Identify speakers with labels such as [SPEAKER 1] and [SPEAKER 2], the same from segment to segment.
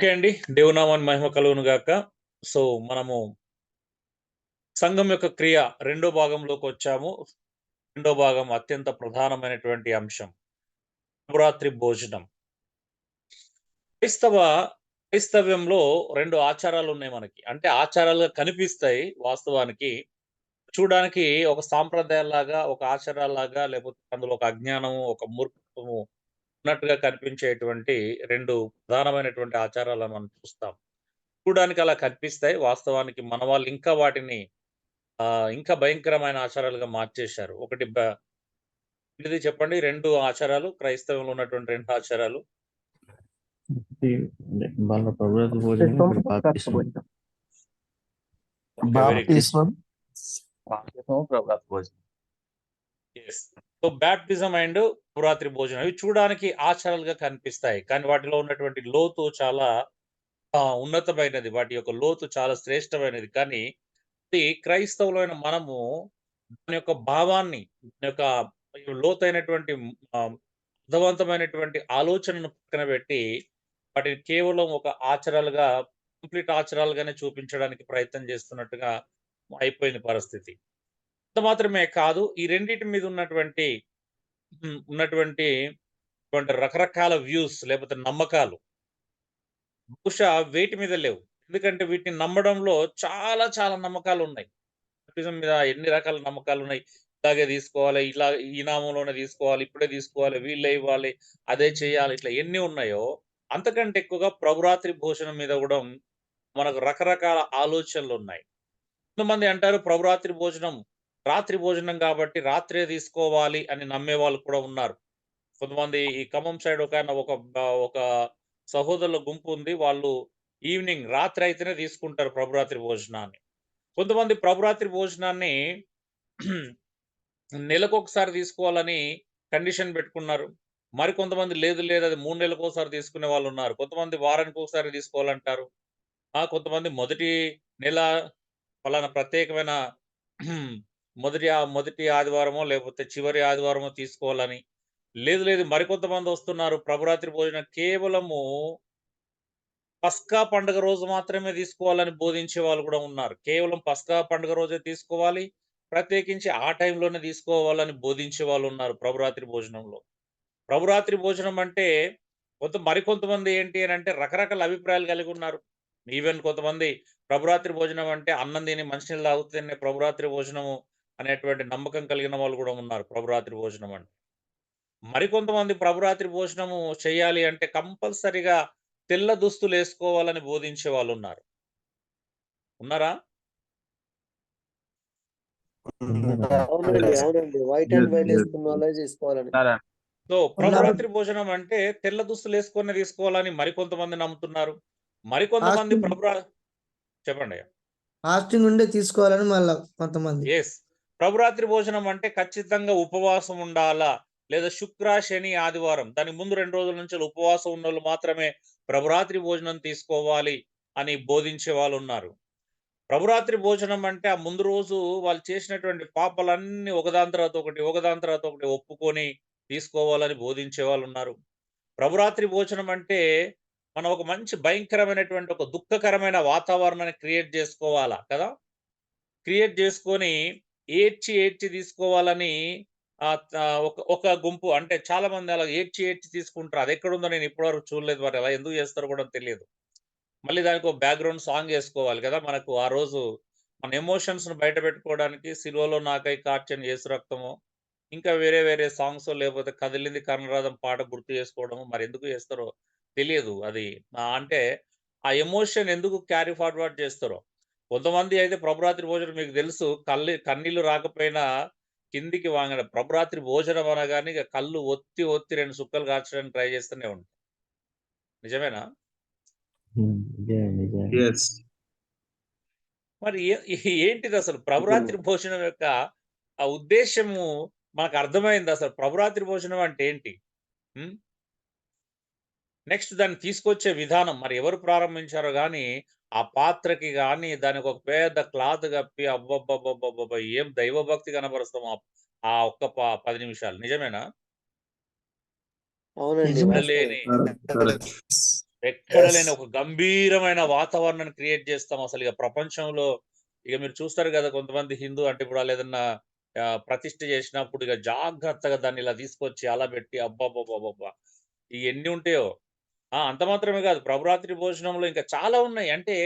[SPEAKER 1] Okay అండి. దేవునామానికి మహిమ కలుగును గాక. సో, మనము సంఘం యొక్క క్రియ రెండో భాగంలోకొచ్చాము. రెండో భాగం అత్యంత ప్రధానమైనటువంటి అంశం. శుభరాత్రి భోజనం. క్రైస్తవ క్రైస్తవ్యంలో 2 ఆచారాలున్నాయి మనకి. అంటే ఆచారాలుగా కనిపిస్తాయి వాస్తవానికి. చూడడానికి ఒక సాంప్రదాయాల్లాగా, ఒక ఆచారాల్లాగా లేకపోతే అందులో ఒక అజ్ఞానము, ఒక మూర్ఖత్వము ఉన్నట్టుగా కనిపించేటువంటి 2 ప్రధానమైనటువంటి ఆచారాలను మనం చూస్తాం. చూడడానికి అలా కనిపిస్తాయి. వాస్తవానికి మన వాళ్ళు ఇంకా వాటిని ఇంకా భయంకరమైన ఆచారాలుగా మార్చేశారు. ఒకటి ఏంటిది చెప్పండి? 2 ఆచారాలు క్రైస్తవంలో ఉన్నటువంటి 2 ఆచారాలు.
[SPEAKER 2] ఒకటి వాళ్ళ ప్రభుత్వ భోజనం, ఒకటి బాప్తిస్మం.
[SPEAKER 1] ఓకే. Very good.
[SPEAKER 3] బాప్తిస్మం, ప్రభాత భోజనం.
[SPEAKER 1] Yes. So, baptism and Shivaratri భోజనం ఇవి చూడడానికి ఆచారాలుగా కనిపిస్తాయి. కానీ వాటిలో ఉన్నటువంటి లోతు చాలా ఉన్నతమైనది. వాటి యొక్క లోతు చాలా శ్రేష్టమైనది. కానీ ఇది క్రైస్తవులైన మనము దాని యొక్క భావాన్ని, దాని యొక్క లోతైనటువంటి అర్థవంతమైనటువంటి ఆలోచనను పక్కన పెట్టి, వాటిని కేవలం ఒక ఆచారాలుగా, కంప్లీట్ ఆచారాలుగానే చూపించడానికి ప్రయత్నం చేస్తున్నట్టుగా అయిపోయింది పరిస్థితి. అంత మాత్రమే కాదు, ఈ రెండిటి మీద ఉన్నటువంటి ఉన్నటువంటి రకరకాల వ్యూస్ లేకపోతే నమ్మకాలు బహుశా వేటి మీద లేవు. ఎందుకంటే వీటిని నమ్మడంలో చాలా చాలా నమ్మకాలున్నాయి. బాప్టిజం మీద ఎన్ని రకాల నమ్మకాలున్నాయి. ఇలాగే తీసుకోవాలి, ఇలా ఈ నామంలోనే తీసుకోవాలి, ఇప్పుడే తీసుకోవాలి, వీళ్ళే ఇవ్వాలి, అదే చేయాలి, ఇట్లా ఎన్ని ఉన్నాయో, అంతకంటే ఎక్కువగా ప్రభురాత్రి భోజనం మీద గూడా మనకు రకరకాల ఆలోచనలున్నాయి. కొంతమంది అంటారు ప్రభురాత్రి భోజనం, రాత్రి భోజనం కాబట్టి రాత్రే తీసుకోవాలి అని నమ్మేవాళ్ళు కూడా ఉన్నారు. కొంతమంది ఈ ఖమ్మం సైడ్ ఒక సహోదరుల గుంపు ఉంది. వాళ్ళు ఈవినింగ్ రాత్రి అయితేనే తీసుకుంటారు ప్రభురాత్రి భోజనాన్ని. కొంతమంది ప్రభురాత్రి భోజనాన్ని నెలకొకసారి తీసుకోవాలని కండిషన్ పెట్టుకున్నారు. మరికొంతమంది లేదు లేదు అది 3 నెలలకోసారి తీసుకునే వాళ్ళున్నారు. కొంతమంది వారానికి ఒకసారి తీసుకోవాలంటారు. కొంతమంది మొదటి నెల పలానా ప్రత్యేకమైన మొదటి ఆదివారమో లేకపోతే చివరి ఆదివారమో తీసుకోవాలని. లేదు లేదు మరికొంతమందొస్తున్నారు ప్రభురాత్రి భోజనం కేవలము పస్కా పండుగ రోజు మాత్రమే తీసుకోవాలని బోధించే వాళ్ళు కూడా ఉన్నారు. కేవలం పస్కా పండుగ రోజే తీసుకోవాలి. ప్రత్యేకించి ఆ టైంలోనే తీసుకోవాలని బోధించే వాళ్ళున్నారు ప్రభురాత్రి భోజనంలో. ప్రభురాత్రి భోజనం అంటే మరికొంతమంది ఏంటి అనంటే రకరకాల అభిప్రాయాలు కలిగి ఉన్నారు. ఈవెన్ కొంతమంది ప్రభురాత్రి భోజనం అంటే అన్నం తిని మంచినీళ్ళు తాగుతేనే ప్రభురాత్రి భోజనము అనేటువంటి నమ్మకం కలిగిన వాళ్ళు కూడా ఉన్నారు ప్రభురాత్రి భోజనం అంటే. మరికొంతమంది ప్రభురాత్రి భోజనము చేయాలి అంటే కంపల్సరీగా తెల్ల దుస్తులేసుకోవాలని బోధించే వాళ్ళున్నారు. ఉన్నారా?
[SPEAKER 4] అవునండి. వైట్ అండ్ వైట్ వేసుకున్న వాళ్ళే చేసుకోవాలని.
[SPEAKER 1] సో, ప్రభురాత్రి భోజనం అంటే తెల్ల దుస్తులేసుకొనే తీసుకోవాలని మరికొంతమంది నమ్ముతున్నారు. మరికొంతమంది చెప్పండి.
[SPEAKER 5] ఫాస్టింగ్ ఉండే తీసుకోవాలని మళ్ళా కొంతమంది.
[SPEAKER 1] యెస్. ప్రభురాత్రి భోజనం అంటే ఖచ్చితంగా ఉపవాసం ఉండాలా? లేదా శుక్ర, శని, ఆదివారం దానికి ముందు 2 రోజుల నుంచి ఉపవాసం ఉన్నోళ్ళు మాత్రమే ప్రభురాత్రి భోజనం తీసుకోవాలి అని బోధించే వాళ్ళున్నారు. ప్రభురాత్రి భోజనం అంటే ఆ ముందు రోజు వాళ్ళు చేసినటువంటి పాపాలన్నీ ఒకదాని తర్వాత ఒకటి ఒప్పుకొని తీసుకోవాలని బోధించే వాళ్ళున్నారు. ప్రభురాత్రి భోజనం అంటే మనం ఒక మంచి భయంకరమైనటువంటి ఒక దుఃఖకరమైన వాతావరణాన్ని క్రియేట్ చేసుకోవాలా కదా! క్రియేట్ చేసుకొని ఏడ్చి తీసుకోవాలని ఒక గుంపు అంటే చాలా మంది అలా ఏడ్చి తీసుకుంటారు. అదెక్కడుందో నేను ఇప్పటివరకు చూడలేదు. మరి అలా ఎందుకు చేస్తారో కూడా తెలియదు. మళ్ళీ దానికి ఒక బ్యాక్‌గ్రౌండ్ సాంగ్ యేసుకోవాలి కదా! మనకు ఆ రోజు మన ఎమోషన్స్‌ని బయట పెట్టుకోవడానికి 'సిలువలో నాకై కార్చెను యేసు రక్తము' ఇంకా వేరే సాంగ్సో లేకపోతే 'కదిలింది కర్ణరథం' పాట గుర్తు చేసుకోవడము మరెందుకు చేస్తారో తెలియదు. అది అంటే ఆ ఎమోషన్ ఎందుకు క్యారీ ఫార్వర్డ్ చేస్తారో. కొంతమంది అయితే ప్రభురాత్రి భోజనం మీకు తెలుసు కన్నీళ్లు రాకపోయినా కిందికి వాంగడం. ప్రభురాత్రి భోజనం అనగానే ఇక కళ్ళు ఒత్తి 2 సుక్కలు కార్చడానికి ట్రై చేస్తూనే ఉంటారు. నిజమేనా? మరి ఏంటిదసలు ప్రభురాత్రి భోజనం యొక్క ఆ ఉద్దేశ్యము మనకు అర్థమైందసలు. ప్రభురాత్రి భోజనం అంటే ఏంటి? నెక్స్ట్ దాన్ని తీసుకొచ్చే విధానం మరి ఎవరు ప్రారంభించారో గానీ, ఆ పాత్రకి గానీ దానికి ఒక పెద్ద క్లాత్ కప్పి అబ్బబ్బబ్బబ్బబ్బబ్బా! ఏం దైవభక్తి కనబరుస్తాం ఆ ఒక్క 10 నిమిషాలు. నిజమేనా?
[SPEAKER 4] అవునండి.
[SPEAKER 1] మళ్ళీని ఎక్కడ లేని ఒక గంభీరమైన వాతావరణాన్ని క్రియేట్ చేస్తాం. అసలు ఇక ప్రపంచంలో ఇక మీరు చూస్తారు కదా, కొంతమంది హిందూ అంటే ఇప్పుడు వాళ్ళు ఏదన్నా ప్రతిష్ఠ చేసినప్పుడు ఇక జాగ్రత్తగా దాన్ని ఇలా తీసుకొచ్చి అలా పెట్టి అబ్బబ్బబ్బబ్బబ్బా! ఎన్ని ఉంటాయో. అంత మాత్రమే కాదు, ప్రభురాత్రి భోజనంలో ఇంకా చాలా ఉన్నాయి. అంటే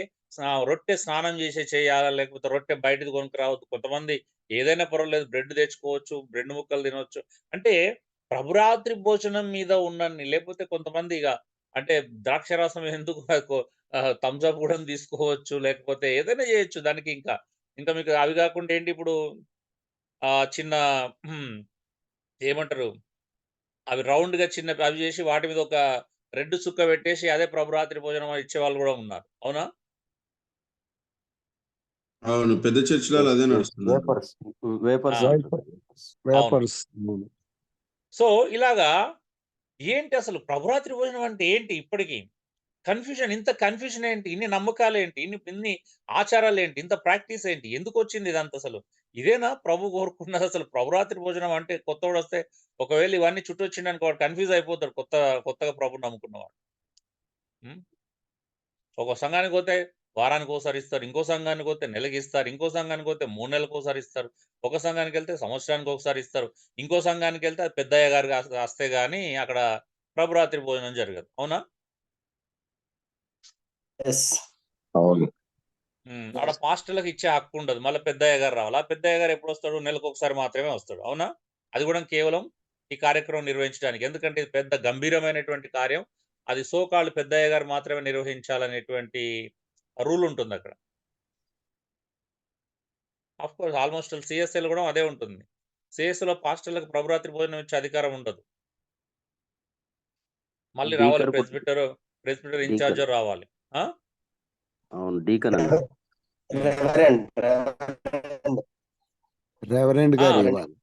[SPEAKER 1] రొట్టె స్నానం చేసే చేయాలా, లేకపోతే రొట్టె బయటది కొనుక్కరావద్దు. కొంతమంది ఏదైనా పర్వాలేదు, బ్రెడ్ తెచ్చుకోవచ్చు, బ్రెడ్ ముక్కలు తినొచ్చు. అంటే ప్రభురాత్రి భోజనం మీద ఉన్నన్ని, లేకపోతే కొంతమంది ఇక అంటే ద్రాక్షారసం ఎందుకు థమ్స్ అప్ కూడా తీసుకోవచ్చు, లేకపోతే ఏదైనా చేయొచ్చు దానికి. ఇంకా ఇంకా మీకు అవి కాకుండా ఏంటి ఇప్పుడు చిన్న ఏమంటారు, అవి రౌండ్‌గా చిన్నవి అవి చేసి వాటి మీద ఒక రెడ్ చుక్క పెట్టేసి అదే ప్రభురాత్రి భోజనం అని ఇచ్చేవాళ్ళు గూడా ఉన్నారు. అవునా?
[SPEAKER 6] అవును. పెద్ద చర్చిలలో అదే నడుస్తుంది.
[SPEAKER 3] వేపర్స్ వేపర్స్
[SPEAKER 1] ఆ! అవును.
[SPEAKER 7] వేపర్స్.
[SPEAKER 1] సో, ఇలాగా ఏంటి అసలు ప్రభురాత్రి భోజనం అంటే ఏంటి ఇప్పటికి? కన్‌ఫ్యూజన్, ఇంత కన్‌ఫ్యూజన్ ఏంటి? ఇన్ని నమ్మకాలేంటి? ఇన్ని ఆచారాలేంటి? ఇంత ప్రాక్టీస్ ఏంటి? ఎందుకొచ్చింది ఇదంతా అసలు? ఇదేనా ప్రభు కోరుకున్నదసలు? ప్రభురాత్రి భోజనం అంటే కొత్తోడొస్తే ఒకవేళ ఇవన్నీ చుట్టొచ్చిండనుకో వాడు కన్‌ఫ్యూజ్ అయిపోతాడు, కొత్తగా ప్రభుని నమ్ముకున్నవాడు. హ్మ్. ఒక సంఘానికి పోతే వారానికోసారి ఇస్తారు. ఇంకో సంఘానికి పోతే నెలకిస్తారు. ఇంకో సంఘానికి పోతే 3 నెలలకోసారి ఇస్తారు. ఒక సంఘానికెళ్తే సంవత్సరానికి ఒకసారి ఇస్తారు. ఇంకో సంఘానికెళ్తే అది పెద్దయ్య గారు వస్తే గాని అక్కడ ప్రభురాత్రి భోజనం జరగదు. అవునా?
[SPEAKER 3] ఎస్. అవును.
[SPEAKER 1] ఆడ పాస్టర్‌లకి ఇచ్చే హక్కు ఉండదు. మళ్ళా పెద్దయ్య గారు రావాలి. ఆ పెద్దయ్య గారు ఎప్పుడొస్తాడు? నెలకొకసారి మాత్రమే వస్తాడు. అవునా? అది కూడా కేవలం ఈ కార్యక్రమం నిర్వహించడానికి. ఎందుకంటే ఇది పెద్ద గంభీరమైనటువంటి కార్యం. అది సో కాల్డ్ పెద్దయ్య గారు మాత్రమే నిర్వహించాలనేటువంటి రూల్ ఉంటుందక్కడ. ఆఫ్‌కోర్స్ ఆల్‌మోస్ట్ సీఎస్ఐలో కూడా అదే ఉంటుంది. సీఎస్ఐలో పాస్టర్‌లకు ప్రభురాత్రి భోజనం ఇచ్చే అధికారం ఉండదు. మళ్ళీ రావాలి
[SPEAKER 3] డీకర్
[SPEAKER 1] ప్రెస్బిటర్ ఇన్‌చార్జర్ రావాలి. ఆ?
[SPEAKER 3] అవును. డీకన్ అన్న.
[SPEAKER 7] రెవరెండ్ గారు
[SPEAKER 1] ఆ!
[SPEAKER 7] ఇవ్వాలి.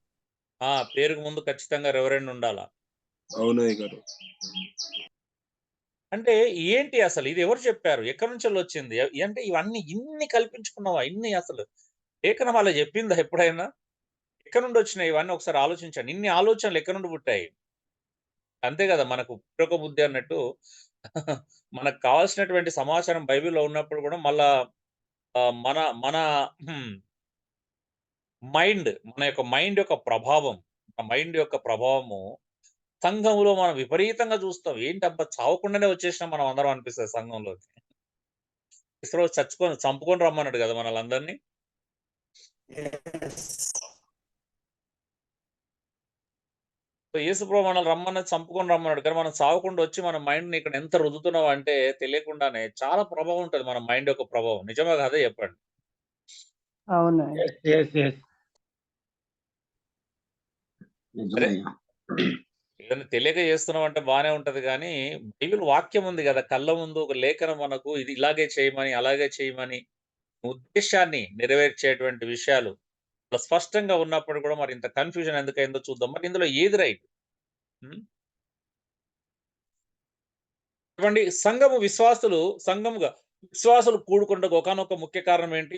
[SPEAKER 1] పేరుకు ముందు ఖచ్చితంగా రెవరెండ్ ఉండాలా.
[SPEAKER 6] అవునయ్య గారు.
[SPEAKER 1] అంటే ఏంటి అసలు? ఇది ఎవరు చెప్పారు? ఎక్కడి నుంచెళ్ళొచ్చింది? అంటే ఇవన్నీ ఇన్ని కల్పించుకున్నావా? ఇన్ని అసలు లేఖనం అలా చెప్పిందా ఎప్పుడైనా? ఎక్కడి నుండొచ్చినాయి ఇవన్నీ ఒకసారి ఆలోచించండి. ఇన్ని ఆలోచనలు ఎక్కడి నుండి పుట్టాయి? అంతే కదా! మనకు పుట్టక బుద్ధి అన్నట్టు మనకు కావాల్సినటువంటి సమాచారం బైబిల్‌లో ఉన్నప్పుడు కూడా మళ్ళా మన మన హ్మ్. మన యొక్క మైండ్ యొక్క ప్రభావం, మన మైండ్ యొక్క ప్రభావము సంఘంలో మనం విపరీతంగా చూస్తాం. ఏంటబ్బా! చావకుండానే వచ్చేసినాం మనం అందరం అనిపిస్తది సంఘంలోకి. ఇసరు చంపుకొని రమ్మన్నాడు కదా మనలందరిని. సో, యేసుప్రభు మనల్ని రమ్మన్నది చంపుకొని రమ్మన్నాడు. కానీ మనం చావకుండా వచ్చి మన మైండ్‌ని ఇక్కడ ఎంత రుద్దుతున్నాం అంటే తెలియకుండానే చాలా ప్రభావం ఉంటది మన మైండ్ యొక్క ప్రభావం. నిజమా కాదా చెప్పండి?
[SPEAKER 8] అవునండి.
[SPEAKER 6] నిజమయ్యా.
[SPEAKER 1] ఏదైనా తెలియక చేస్తున్నాం అంటే బానే ఉంటది గానీ, బైబిల్ వాక్యం ఉంది గదా! కళ్ళ ముందు ఒక లేఖనం మనకు ఇది ఇలాగే చేయమని, అలాగే చేయమని ఉద్దేశ్యాన్ని నెరవేర్చేటువంటి విషయాలు స్పష్టంగా ఉన్నప్పుడు కూడా మరి ఇంత కన్‌ఫ్యూజన్ ఎందుకయిందో చూద్దాం. మరి ఇందులో ఏది రైట్? హ్మ్. చెప్పండి. విశ్వాసులు కూడుకొనుటకు ఒకానొక ముఖ్య కారణం ఏంటి?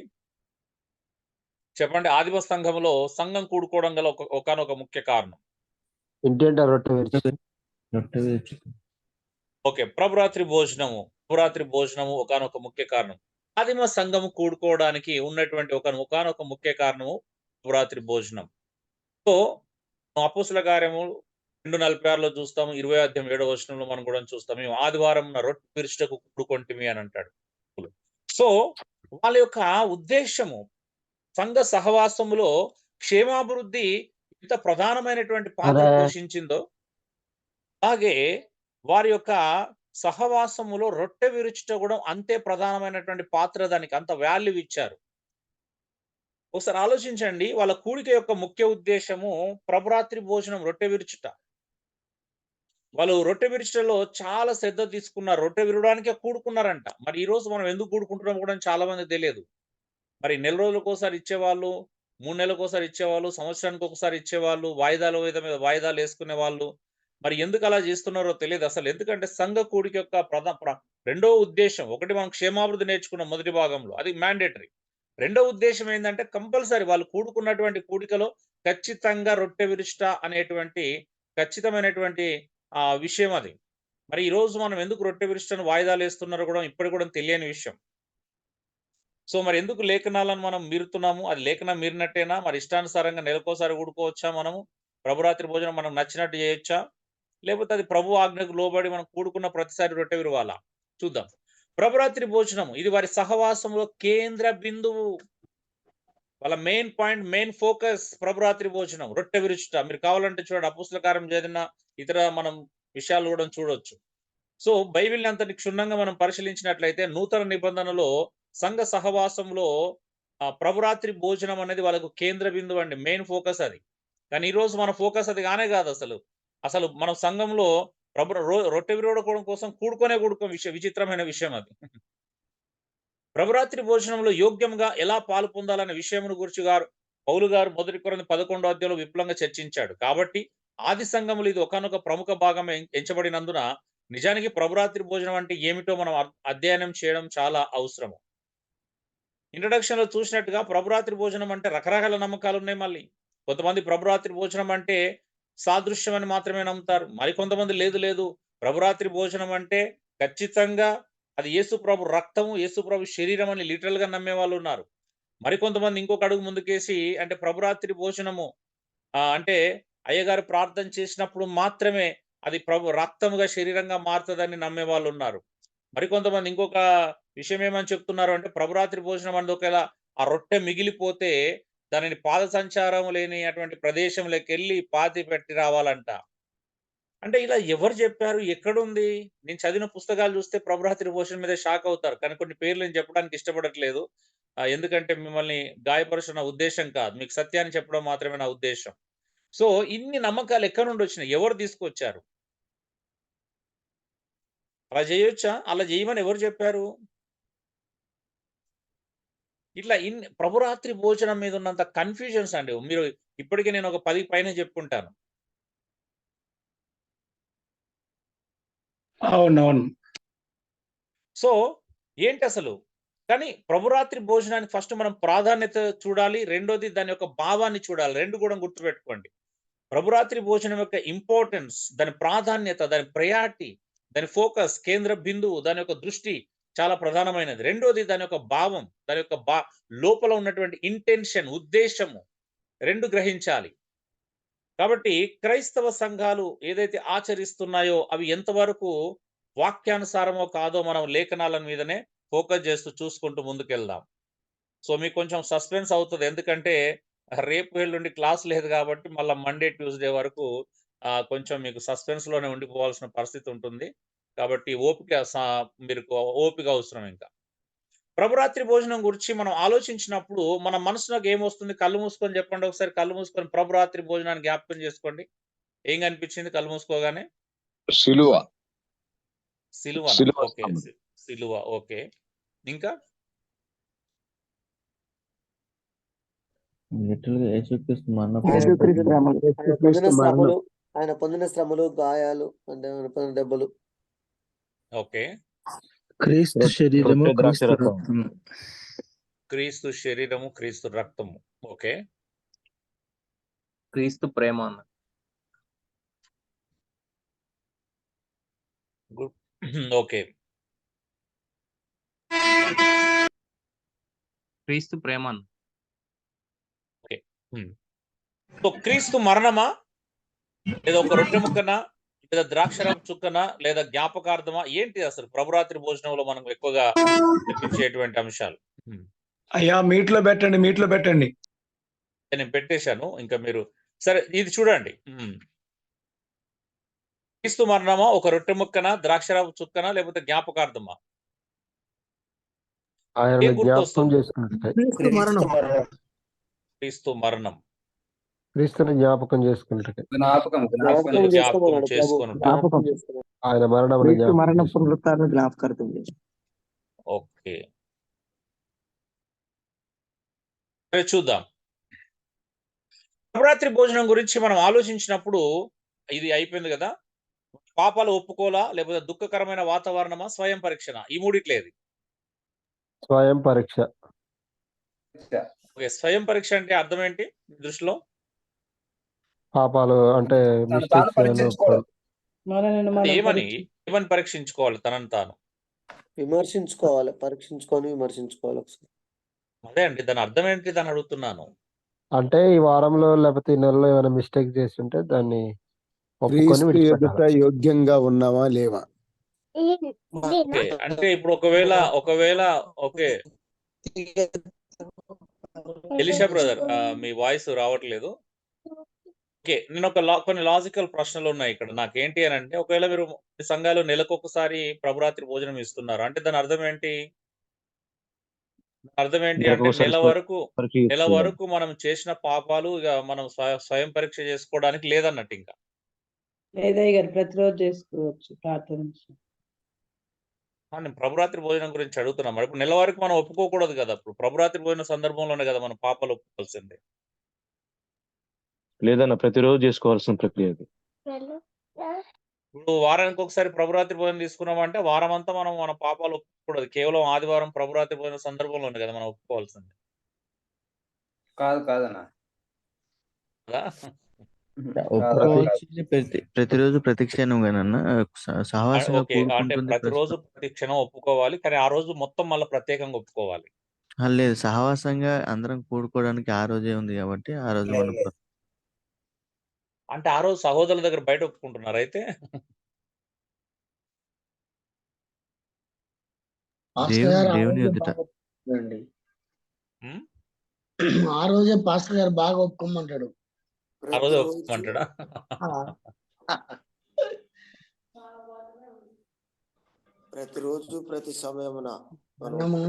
[SPEAKER 1] చెప్పండి. ఆదిమ సంఘములో సంఘం కూడుకోవడం గల ఒకానొక ముఖ్య కారణం.
[SPEAKER 7] ఇంటింటా రొట్టె విరిచి.
[SPEAKER 2] రొట్టె విరుచుట.
[SPEAKER 1] ఓకే. ప్రభురాత్రి భోజనము ఒకానొక ముఖ్య కారణం. ఆదిమ సంఘము కూడుకోవడానికి ఉన్నటువంటి ఒకానొక ముఖ్య కారణము ప్రభురాత్రి భోజనం. సో, అపోస్తల కార్యము 2:46లో చూస్తాము. 20 అధ్యాయం 7వ వచనంలో మనం కూడా చూస్తాం. మేము ఆదివారమున రొట్టె విరుచుటకు కూడుకొంటిమి అని అంటాడు. సో, వాళ్ళ యొక్క ఉద్దేశ్యము సంఘ సహవాసములో క్షేమాభివృద్ధి ఎంత ప్రధానమైనటువంటి పాత్ర పోషించిందో, అలాగే వారి యొక్క సహవాసములో రొట్టె విరుచుట కూడా అంతే ప్రధానమైనటువంటి పాత్ర, దానికి అంత వాల్యూ ఇచ్చారు. ఒకసారి ఆలోచించండి. వాళ్ళ కూడిక యొక్క ముఖ్య ఉద్దేశ్యము ప్రభురాత్రి భోజనం, రొట్టె విరుచుట. వాళ్ళు రొట్టె విరుచుటలో చాలా శ్రద్ధ తీసుకున్నారు. రొట్టె విరవడానికే కూడుకున్నారంట. మరి ఈరోజు మనం ఎందుకు కూడుకుంటున్నామో కూడా చాలా మందికి తెలియదు. మరి నెల రోజులకోసారి ఇచ్చేవాళ్ళు, 3 నెలలకోసారి ఇచ్చేవాళ్ళు, సంవత్సరానికి ఒకసారి ఇచ్చేవాళ్ళు, మీద వాయిదాలేసుకునే వాళ్ళు. మరి ఎందుకు అలా చేస్తున్నారో తెలీదు అసలు. ఎందుకంటే సంఘ కూడిక యొక్క రెండో ఉద్దేశ్యం, ఒకటి మనం క్షేమాభివృద్ధి నేర్చుకున్నాం మొదటి భాగంలో. అది మ్యాండేటరీ. రెండో ఉద్దేశ్యం ఏందంటే కంపల్సరీ వాళ్ళు కూడుకున్నటువంటి కూడికలో ఖచ్చితంగా రొట్టె విరుచుట అనేటువంటి ఖచ్చితమైనటువంటి విషయం అది. మరి ఈ రోజు మనం ఎందుకు రొట్టె విరుచుటను వాయిదాలు వేస్తున్నారో కూడా ఇప్పటికి కూడా తెలియని విషయం. సో మరి ఎందుకు లేఖనాలను మనం మీరుతున్నాము? అది లేఖనం మీరినట్టేనా? మరి ఇష్టానుసారంగా నెలకోసారి కూడుకోవచ్చా మనము? ప్రభురాత్రి భోజనం మనం నచ్చినట్టు చేయొచ్చా? లేకపోతే అది ప్రభు ఆజ్ఞకు లోబడి మనం కూడుకున్న ప్రతిసారి రొట్టె విరవాలా? చూద్దాం. ప్రభురాత్రి భోజనం ఇది వారి సహవాసంలో కేంద్ర బిందువు. వాళ్ళ మెయిన్ పాయింట్, మెయిన్ ఫోకస్ ప్రభురాత్రి భోజనం, రొట్టె విరుచుట. మీరు కావాలంటే చూడండి, అపోస్తల కార్యం చదివిన ఇతర మనం విషయాలు కూడా చూడొచ్చు. సో బైబిల్ని అంతటి క్షుణ్ణంగా మనం పరిశీలించినట్లయితే నూతన నిబంధనలో సంఘ సహవాసంలో ప్రభురాత్రి భోజనం అనేది వాళ్ళకు కేంద్ర బిందువు అండి, మెయిన్ ఫోకస్ అది. కానీ ఈ రోజు మన ఫోకస్ అది కానే కాదు. అసలు మనం సంఘంలో రొట్టె విరోధం కోసం కూడుకునే విచిత్రమైన విషయం అది. ప్రభురాత్రి భోజనంలో యోగ్యంగా ఎలా పాలు పొందాలనే విషయమును గురించి పౌలు గారు 1 కొరింథీ 11వ అధ్యాయంలో విపులంగా చర్చించాడు. కాబట్టి ఆది సంఘములు ఇది ఒకానొక ప్రముఖ భాగం ఎంచబడినందున నిజానికి ప్రభురాత్రి భోజనం అంటే ఏమిటో మనం అధ్యయనం చేయడం చాలా అవసరము. ఇంట్రడక్షన్ లో చూసినట్టుగా ప్రభురాత్రి భోజనం అంటే రకరకాల నమ్మకాలు ఉన్నాయి. మళ్ళీ కొంతమంది ప్రభురాత్రి భోజనం అంటే సాదృశ్యం అని మాత్రమే నమ్ముతారు. మరికొంతమంది లేదు ప్రభురాత్రి భోజనం అంటే ఖచ్చితంగా అది యేసు ప్రభు రక్తము, యేసు ప్రభు శరీరం అని లిటరల్ గా నమ్మే వాళ్ళు ఉన్నారు. మరికొంతమంది ఇంకొక అడుగు ముందుకేసి అంటే ప్రభురాత్రి భోజనము అంటే అయ్యగారు ప్రార్థన చేసినప్పుడు మాత్రమే అది ప్రభు రక్తముగా శరీరంగా మారుతుందని నమ్మే వాళ్ళు ఉన్నారు. మరికొంతమంది ఇంకొక విషయం ఏమని చెప్తున్నారు అంటే ప్రభురాత్రి భోజనం అనేది ఒకవేళ ఆ రొట్టె మిగిలిపోతే దానిని పాద సంచారం లేని అటువంటి ప్రదేశంలోకి వెళ్ళి పాతి పెట్టి రావాలంట. అంటే ఇలా ఎవరు చెప్పారు? ఎక్కడుంది? నేను చదివిన పుస్తకాలు చూస్తే ప్రభురాత్రి భోజనం మీద షాక్ అవుతారు. కానీ కొన్ని పేర్లు నేను చెప్పడానికి ఇష్టపడట్లేదు. ఎందుకంటే మిమ్మల్ని గాయపరచిన ఉద్దేశం కాదు, మీకు సత్యాన్ని చెప్పడం మాత్రమే నా ఉద్దేశం. సో ఇన్ని నమ్మకాలు ఎక్కడి నుండి వచ్చినాయి? ఎవరు తీసుకొచ్చారు? అలా చేయొచ్చా? అలా చేయమని ఎవరు చెప్పారు? ఇట్లా ప్రభురాత్రి భోజనం మీద ఉన్నంత కన్ఫ్యూజన్స్ అండి, మీరు ఇప్పటికే నేను ఒక 10 పైన చెప్పుకుంటాను.
[SPEAKER 9] అవునవును.
[SPEAKER 1] సో ఏంటి అసలు? కానీ ప్రభురాత్రి భోజనానికి ఫస్ట్ మనం ప్రాధాన్యత చూడాలి. రెండోది దాని యొక్క భావాన్ని చూడాలి. 2 కూడా గుర్తుపెట్టుకోండి. ప్రభురాత్రి భోజనం యొక్క ఇంపార్టెన్స్, దాని ప్రాధాన్యత, దాని ప్రయారిటీ, దాని ఫోకస్, కేంద్ర బిందువు, దాని యొక్క దృష్టి చాలా ప్రధానమైనది. రెండోది దాని యొక్క భావం, దాని యొక్క లోపల ఉన్నటువంటి ఇంటెన్షన్, ఉద్దేశము 2 గ్రహించాలి. కాబట్టి క్రైస్తవ సంఘాలు ఏదైతే ఆచరిస్తున్నాయో అవి ఎంతవరకు వాక్యానుసారమో కాదో మనం లేఖనాల మీదనే ఫోకస్ చేస్తూ చూసుకుంటూ ముందుకెళ్దాం. సో మీకు కొంచెం సస్పెన్స్ అవుతుంది, ఎందుకంటే రేపు ఎల్లుండి క్లాస్ లేదు కాబట్టి మళ్ళీ మండే ట్యూస్డే వరకు కొంచెం మీకు సస్పెన్స్ లోనే ఉండిపోవాల్సిన పరిస్థితి ఉంటుంది. కాబట్టి మీరు ఓపిక అవసరం. ఇంకా ప్రభురాత్రి భోజనం గురించి మనం ఆలోచించినప్పుడు మన మనసులోకి ఏమొస్తుంది? కళ్ళు మూసుకొని చెప్పండి ఒకసారి. కళ్ళు మూసుకొని ప్రభురాత్రి భోజనాన్ని జ్ఞాపకం చేసుకోండి. ఏం కనిపించింది కళ్ళు మూసుకోగానే?
[SPEAKER 10] సిలువ.
[SPEAKER 1] ఓకే, సిలువ. ఓకే, ఇంకా
[SPEAKER 4] ఆయన పొందిన శ్రమలు, గాయాలు, అంటే దెబ్బలు.
[SPEAKER 1] ఓకే,
[SPEAKER 2] క్రీస్తు శరీరము,
[SPEAKER 1] క్రీస్తు శరీరము, క్రీస్తు రక్తము. ఓకే,
[SPEAKER 11] క్రీస్తు ప్రేమ అన్న.
[SPEAKER 1] గుడ్. ఓకే,
[SPEAKER 11] క్రీస్తు ప్రేమ అన్న.
[SPEAKER 1] ఓకే. సో క్రీస్తు మరణమా, లేదా ఒక రొట్టె ముక్కనా, లేదా ద్రాక్షరసం చుక్కనా, లేదా జ్ఞాపకార్థమా? ఏంటి అసలు ప్రభురాత్రి భోజనంలో మనం ఎక్కువగా చర్చించేటువంటి అంశాలు?
[SPEAKER 9] అయ్యా మీట్లో పెట్టండి.
[SPEAKER 1] నేను పెట్టేశాను, ఇంకా మీరు సరే ఇది చూడండి. క్రీస్తు మరణమా, ఒక రొట్టె ముక్కనా, ద్రాక్షరసం చుక్కనా, లేకపోతే జ్ఞాపకార్థమా? క్రీస్తు మరణం,
[SPEAKER 7] క్రీస్తుని జ్ఞాపకం చేసుకుంటే ఆయన
[SPEAKER 2] మరణ పునరుత్థానం జ్ఞాపకార్థం.
[SPEAKER 1] ఓకే, చూద్దాం. నవరాత్రి భోజనం గురించి మనం ఆలోచించినప్పుడు ఇది అయిపోయింది కదా. పాపాలు ఒప్పుకోలా, లేకపోతే దుఃఖకరమైన వాతావరణమా, స్వయం పరీక్షనా? ఈ మూడిట్లేదు.
[SPEAKER 7] స్వయం పరీక్ష.
[SPEAKER 1] ఓకే, స్వయం పరీక్ష అంటే అర్థం ఏంటి దృష్టిలో?
[SPEAKER 7] పాపాలు అంటే
[SPEAKER 1] ఏమని ఏమని పరీక్షించుకోవాలి తనను తాను?
[SPEAKER 4] విమర్శించుకోవాలి, పరీక్షించుకొని విమర్శించుకోవాలి ఒకసారి.
[SPEAKER 1] అదే అండి. దాని అర్థం ఏంటిదని అడుగుతున్నాను.
[SPEAKER 7] అంటే ఈ వారంలో లేకపోతే ఈ నెలలో ఏమైనా మిస్టేక్ చేస్తుంటే దాన్ని ఒప్పుకొని
[SPEAKER 2] క్రీస్తు ఎదుట
[SPEAKER 7] విడిచిపెట్టాలి.
[SPEAKER 2] యోగ్యంగా ఉన్నావా లేవా?
[SPEAKER 1] ఓకే. అంటే ఇప్పుడు ఒకవేళ ఓకే. ఎలీషా బ్రదర్ మీ వాయిస్ రావట్లేదు. ఓకే. నేను కొన్ని లాజికల్ ప్రశ్నలున్నాయి ఇక్కడ. నాకేంటి అనంటే, ఒకవేళ మీరు మీ సంఘాలు నెలకొకసారి ప్రభురాత్రి భోజనం ఇస్తున్నారు. అంటే దాని అర్థం ఏంటి? అర్థం ఏంటి అంటే నెల వరకు మనం చేసిన పాపాలు ఇగ మనం స్వయం పరీక్ష చేసుకోవడానికి లేదన్నట్టు ఇంకా.
[SPEAKER 8] లేదయ్య గారు ప్రతిరోజు చేసుకోవచ్చు ప్రార్థన.
[SPEAKER 1] నేను ప్రభురాత్రి భోజనం గురించి అడుగుతున్నా. మరి ఇప్పుడు నెల వరకు మనం ఒప్పుకోకూడదు కదా! ఇప్పుడు ప్రభురాత్రి భోజన సందర్భంలోనే కదా మనం పాపాలు ఒప్పుకోవాల్సింది.
[SPEAKER 10] లేదన్న ప్రతిరోజు చేసుకోవాల్సిన ప్రక్రియ అది.
[SPEAKER 1] ఇప్పుడు వారానికి ఒకసారి ప్రభురాత్రి భోజనం తీసుకున్నామంటే వారమంతా మనం మన పాపాలు ఒప్పుకోకూడదు. కేవలం ఆదివారం ప్రభురాత్రి భోజన సందర్భంలోనే కదా మనం ఒప్పుకోవాల్సింది.
[SPEAKER 11] కాదన్న.
[SPEAKER 1] కదా!
[SPEAKER 2] ప్రతిరోజు ప్రతిక్షణం సహవాసంగా
[SPEAKER 1] ఓకే. అంటే ప్రతిరోజు ప్రతి క్షణం ఒప్పుకోవాలి. కానీ ఆ రోజు మొత్తం మళ్ళా ప్రత్యేకంగా ఒప్పుకోవాలి.
[SPEAKER 2] లేదు, సహవాసంగా అందరం కూడుకోవడానికి ఆ రోజే ఉంది కాబట్టి ఆ రోజు మనం
[SPEAKER 1] అంటే ఆ రోజు సహోదరుల దగ్గర బయట ఒప్పుకుంటున్నారా అయితే?
[SPEAKER 2] దేవుని ఎదుట.
[SPEAKER 1] హ్మ్.
[SPEAKER 5] ఆ రోజే పాస్టర్ గారు బాగా ఒప్పుకోమంటాడు.
[SPEAKER 1] ఆ రోజే ఒప్పుకోమంటాడా?
[SPEAKER 4] ప్రతిరోజు ప్రతి సమయమున
[SPEAKER 5] మనము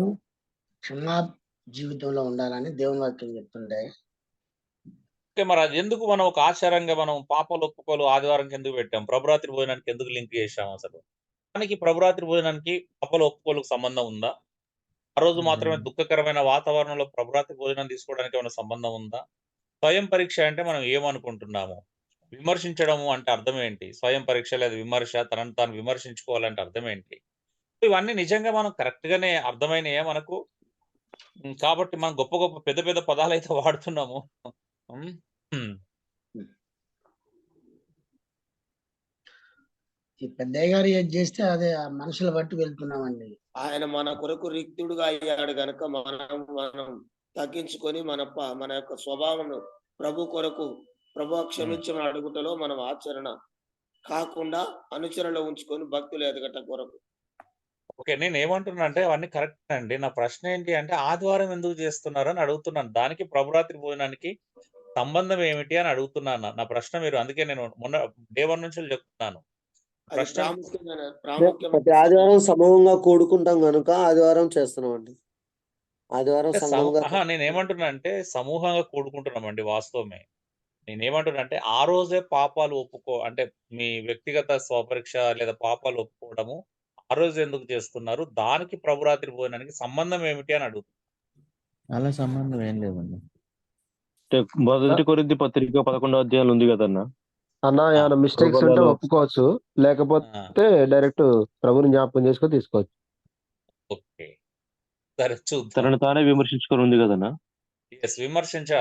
[SPEAKER 5] క్షమా జీవితంలో ఉండాలని దేవుని వాక్యం చెప్తుండే.
[SPEAKER 1] ఓకే. మరి అది ఎందుకు మనం ఒక ఆచారంగా మనం పాపాలు ఒప్పుకోలు ఆదివారంకి ఎందుకు పెట్టాం? ప్రభురాత్రి భోజనానికి ఎందుకు లింక్ చేశాం అసలు? దానికి ప్రభురాత్రి భోజనానికి పాపాలు ఒప్పుకోలుకు సంబంధం ఉందా? ఆ రోజు మాత్రమే దుఃఖకరమైన వాతావరణంలో ప్రభురాత్రి భోజనం తీసుకోవడానికి ఏమైనా సంబంధం ఉందా? స్వయం పరీక్ష అంటే మనం ఏమనుకుంటున్నాము? విమర్శించడము అంటే అర్థం ఏంటి? స్వయం పరీక్ష లేదా విమర్శ, తనను తాను విమర్శించుకోవాలంటే అర్థం ఏంటి? ఇవన్నీ నిజంగా మనం కరెక్ట్ గానే అర్థమైనయా మనకు? కాబట్టి మనం గొప్ప గొప్ప పెద్ద పెద్ద పదాలైతే వాడుతున్నాము. హ్మ్. హ్మ్.
[SPEAKER 5] ఈ పెద్దయ్య గారు ఏది చేస్తే అదే ఆ మనుషుల బట్టి వెళ్తున్నామండి.
[SPEAKER 4] ఆయన మన కొరకు రిక్తుడుగా అయ్యాడు గనక మనం తగ్గించుకొని మన యొక్క స్వభావం ప్రభు కొరకు ప్రభు క్షమించమని అడుగుటలో మనం ఆచరణ కాకుండా అనుచరణలో ఉంచుకొని భక్తులు ఎదగట కొరకు.
[SPEAKER 1] ఓకే. నేనేమంటున్నా అంటే అవన్నీ కరెక్టే అండి. నా ప్రశ్న ఏంటి అంటే ఆదివారం ఎందుకు చేస్తున్నారని అడుగుతున్నాను. దానికి ప్రభురాత్రి భోజనానికి సంబంధం ఏమిటి అని అడుగుతున్నాను. నా ప్రశ్న మీరు అందుకే నేను మొన్న డే 1 నుంచి చెప్తున్నాను.
[SPEAKER 4] అది
[SPEAKER 1] ప్రశ్న
[SPEAKER 4] ప్రాముఖ్యమైన ప్రతి ఆదివారం సమూహంగా కూడుకుంటాం గనుక ఆదివారం చేస్తున్నామండి. ఆదివారం
[SPEAKER 1] అంటే
[SPEAKER 4] సంఘంగా
[SPEAKER 1] నేనేమంటున్నా అంటే సమూహంగా కూడుకుంటున్నామండి వాస్తవమే. నేనేమంటున్నా అంటే ఆ రోజే పాపాలు అంటే మీ వ్యక్తిగత స్వపరీక్ష లేదా పాపాలు ఒప్పుకోవడము ఆ రోజు ఎందుకు చేస్తున్నారు? దానికి ప్రభురాత్రి భోజనానికి సంబంధం ఏమిటి అని అడుగుతున్నా.
[SPEAKER 2] అలా సంబంధం ఏం లేదండి.
[SPEAKER 10] మొదటి కొరింథీ పత్రిక 11వ అధ్యాయం ఉంది కదన్న.
[SPEAKER 7] అన్న ఏమైనా మిస్టేక్స్ ఉంటే ఒప్పుకోవచ్చు. లేకపోతే డైరెక్ట్ ప్రభుని జ్ఞాపకం చేసుకొని తీసుకోవచ్చు.
[SPEAKER 1] ఓకే. సరే చూద్దాం.
[SPEAKER 10] తనను తానే విమర్శించుకొని ఉంది కదన్నా.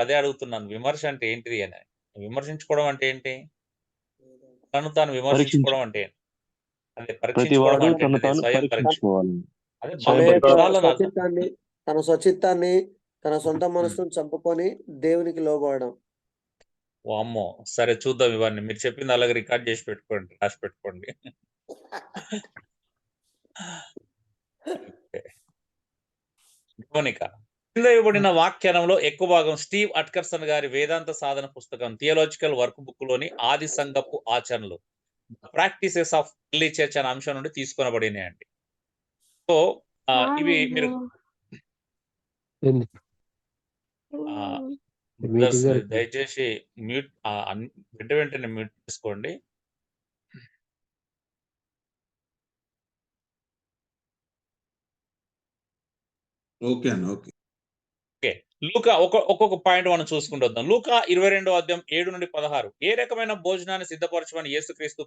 [SPEAKER 1] అదే అడుగుతున్నాను. విమర్శ అంటే ఏంటిది అని. విమర్శించుకోవడం అంటే ఏంటి? తను తాను విమర్శించుకోవడం అంటే ఏంటి? అదే పరీక్షించుకోవడం
[SPEAKER 10] ప్రతివాడు
[SPEAKER 1] అంటే
[SPEAKER 10] తను
[SPEAKER 1] ఏంటిది?
[SPEAKER 10] తాను
[SPEAKER 1] స్వయం పరీక్ష.
[SPEAKER 10] పరీక్షించుకోవాలి.
[SPEAKER 1] అదే
[SPEAKER 4] తన
[SPEAKER 1] బైబిల్
[SPEAKER 4] యొక్క
[SPEAKER 1] పదాలను అర్థం.
[SPEAKER 4] తన స్వచిత్తాన్ని తన సొంత మనసును చంపుకొని దేవునికి లోబడడం.
[SPEAKER 1] వామ్మో! సరే చూద్దాం ఇవన్నీ. మీరు చెప్పింది అలాగే రికార్డ్ చేసి పెట్టుకోండి. రాసి పెట్టుకోండి. ఓకే. గమనిక. కింద ఇవ్వబడిన వ్యాఖ్యానంలో ఎక్కువ భాగం స్టీవ్ అట్కర్సన్ గారి వేదాంత సాధన పుస్తకం థియలాజికల్ వర్క్ బుక్ లోని ఆది సంఘపు ఆచరణలు ప్రాక్టీసెస్ ఆఫ్ ఎర్లీ చర్చ్ అనే అంశం నుండి తీసుకొనబడినాయండి. సో ఇవి మీరు బ్రదర్స్ దయచేసి మ్యూట్ వెంటనే మ్యూట్ చేసుకోండి.
[SPEAKER 6] ఓకే అన్న, ఓకే.
[SPEAKER 1] ఓకే. లూకా ఒక్కొక్క పాయింట్ మనం చూసుకుంటూ వద్దాం. లూకా 22వ అధ్యాయం 7 నుండి 16 ఏ రకమైన భోజనాన్ని సిద్ధపరచమని యేసుక్రీస్తు